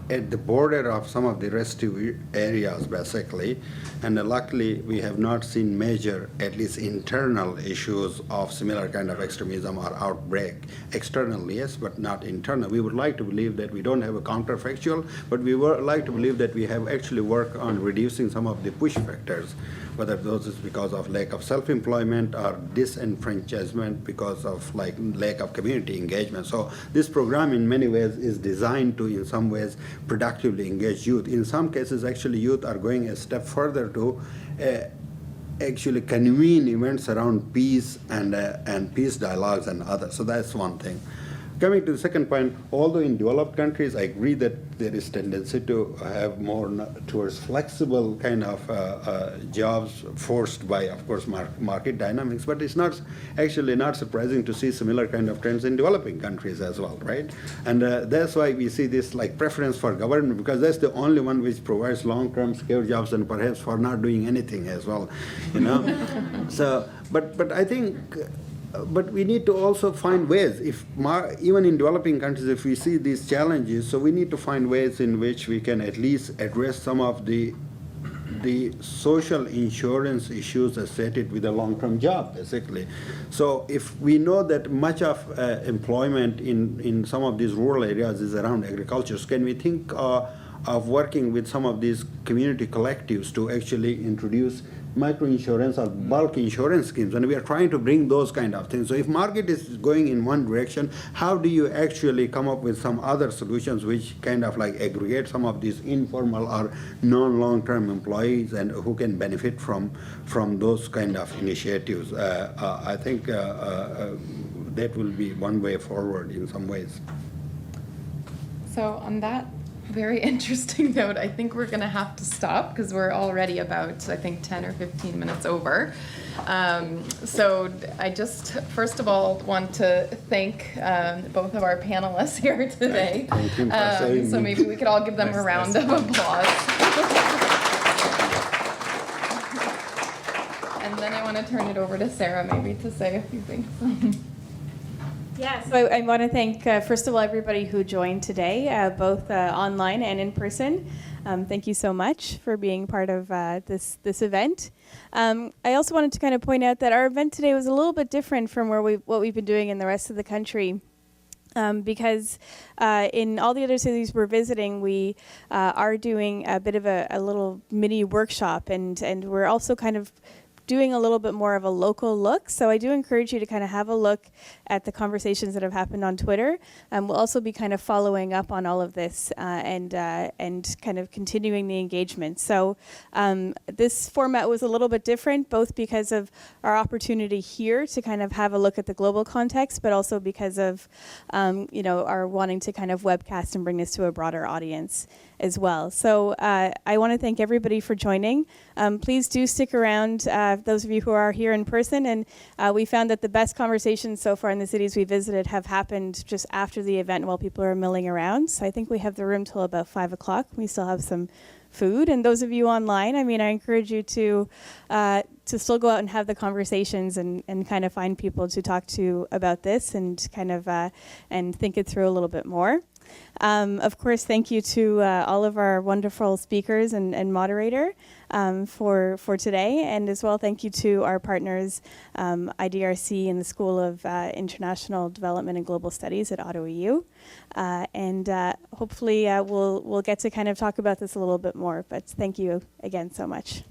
at the border of some of the rescue areas, basically, and luckily we have not seen major, at least internal issues of similar kind of extremism or outbreak. External, yes, but not internal. We would like to believe that we don't have a counterfactual, but we would like to believe that we have actually worked on reducing some of the push factors, whether those is because of lack of self-employment or disenfranchisement because of lack of community engagement. So this program in many ways is designed to, in some ways, productively engage youth. In some cases, actually, youth are going a step further to actually convene events around peace and peace dialogues and others. So that's one thing. Coming to the second point, although in developed countries, I agree that there is tendency to have more towards flexible kind of jobs forced by, of course, market dynamics, but it's not surprising to see similar kind of trends in developing countries as well, right? And that's why we see this preference for government, because that's the only one which provides long-term secure jobs and perhaps for not doing anything as well, So, but I think but we need to also find ways, even in developing countries, if we see these challenges, so we need to find ways in which we can at least address some of the social insurance issues associated with a long-term job, basically. So if we know that much of employment in some of these rural areas is around agriculture, can we think of working with some of these community collectives to actually introduce microinsurance or bulk insurance schemes? And we are trying to bring those kind of things. So if market is going in one direction, how do you actually come up with some other solutions which kind of like aggregate some of these informal or non-long-term employees and who can benefit from those kind of initiatives? I think that will be one way forward in some ways. So on that very interesting note, I think we're going to have to stop because we're already about, I think, 10 or 15 minutes over. So I just, first of all, want to thank both of our panelists here today. Thank you for saying so me. maybe we could all give them a round of applause. And then I want to turn it over to Sarah maybe to say a few things. Yeah, so I want to thank, first of all, everybody who joined today, both online and in person. Thank you so much for being part of this event. I also wanted to kind of point out that our event today was a little bit different from what we've been doing in the rest of the country. Because in all the other cities we're visiting, we are doing a bit of a little mini workshop, and we're also kind of doing a little bit more of a local look. So I do encourage you to kind of have a look at the conversations that have happened on Twitter. We'll also be kind of following up on all of this and kind of continuing the engagement. So this format was a little bit different, both because of our opportunity here to kind of have a look at the global context, but also because of our wanting to kind of webcast and bring this to a broader audience as well. So I want to thank everybody for joining. Please do stick around, those of you who are here in person. And we found that the best conversations so far in the cities we visited have happened just after the event while people are milling around. So I think we have the room till about 5 o'clock. We still have some food. And those of you online, I encourage you to still go out and have the conversations and kind of find people to talk to about this and kind of and think it through a little bit more. Of course, thank you to all of our wonderful speakers and moderator for today, and as well thank you to our partners, IDRC and the School of International Development and Global Studies at Ottawa U, and hopefully we'll get to kind of talk about this a little bit more. But thank you again so much.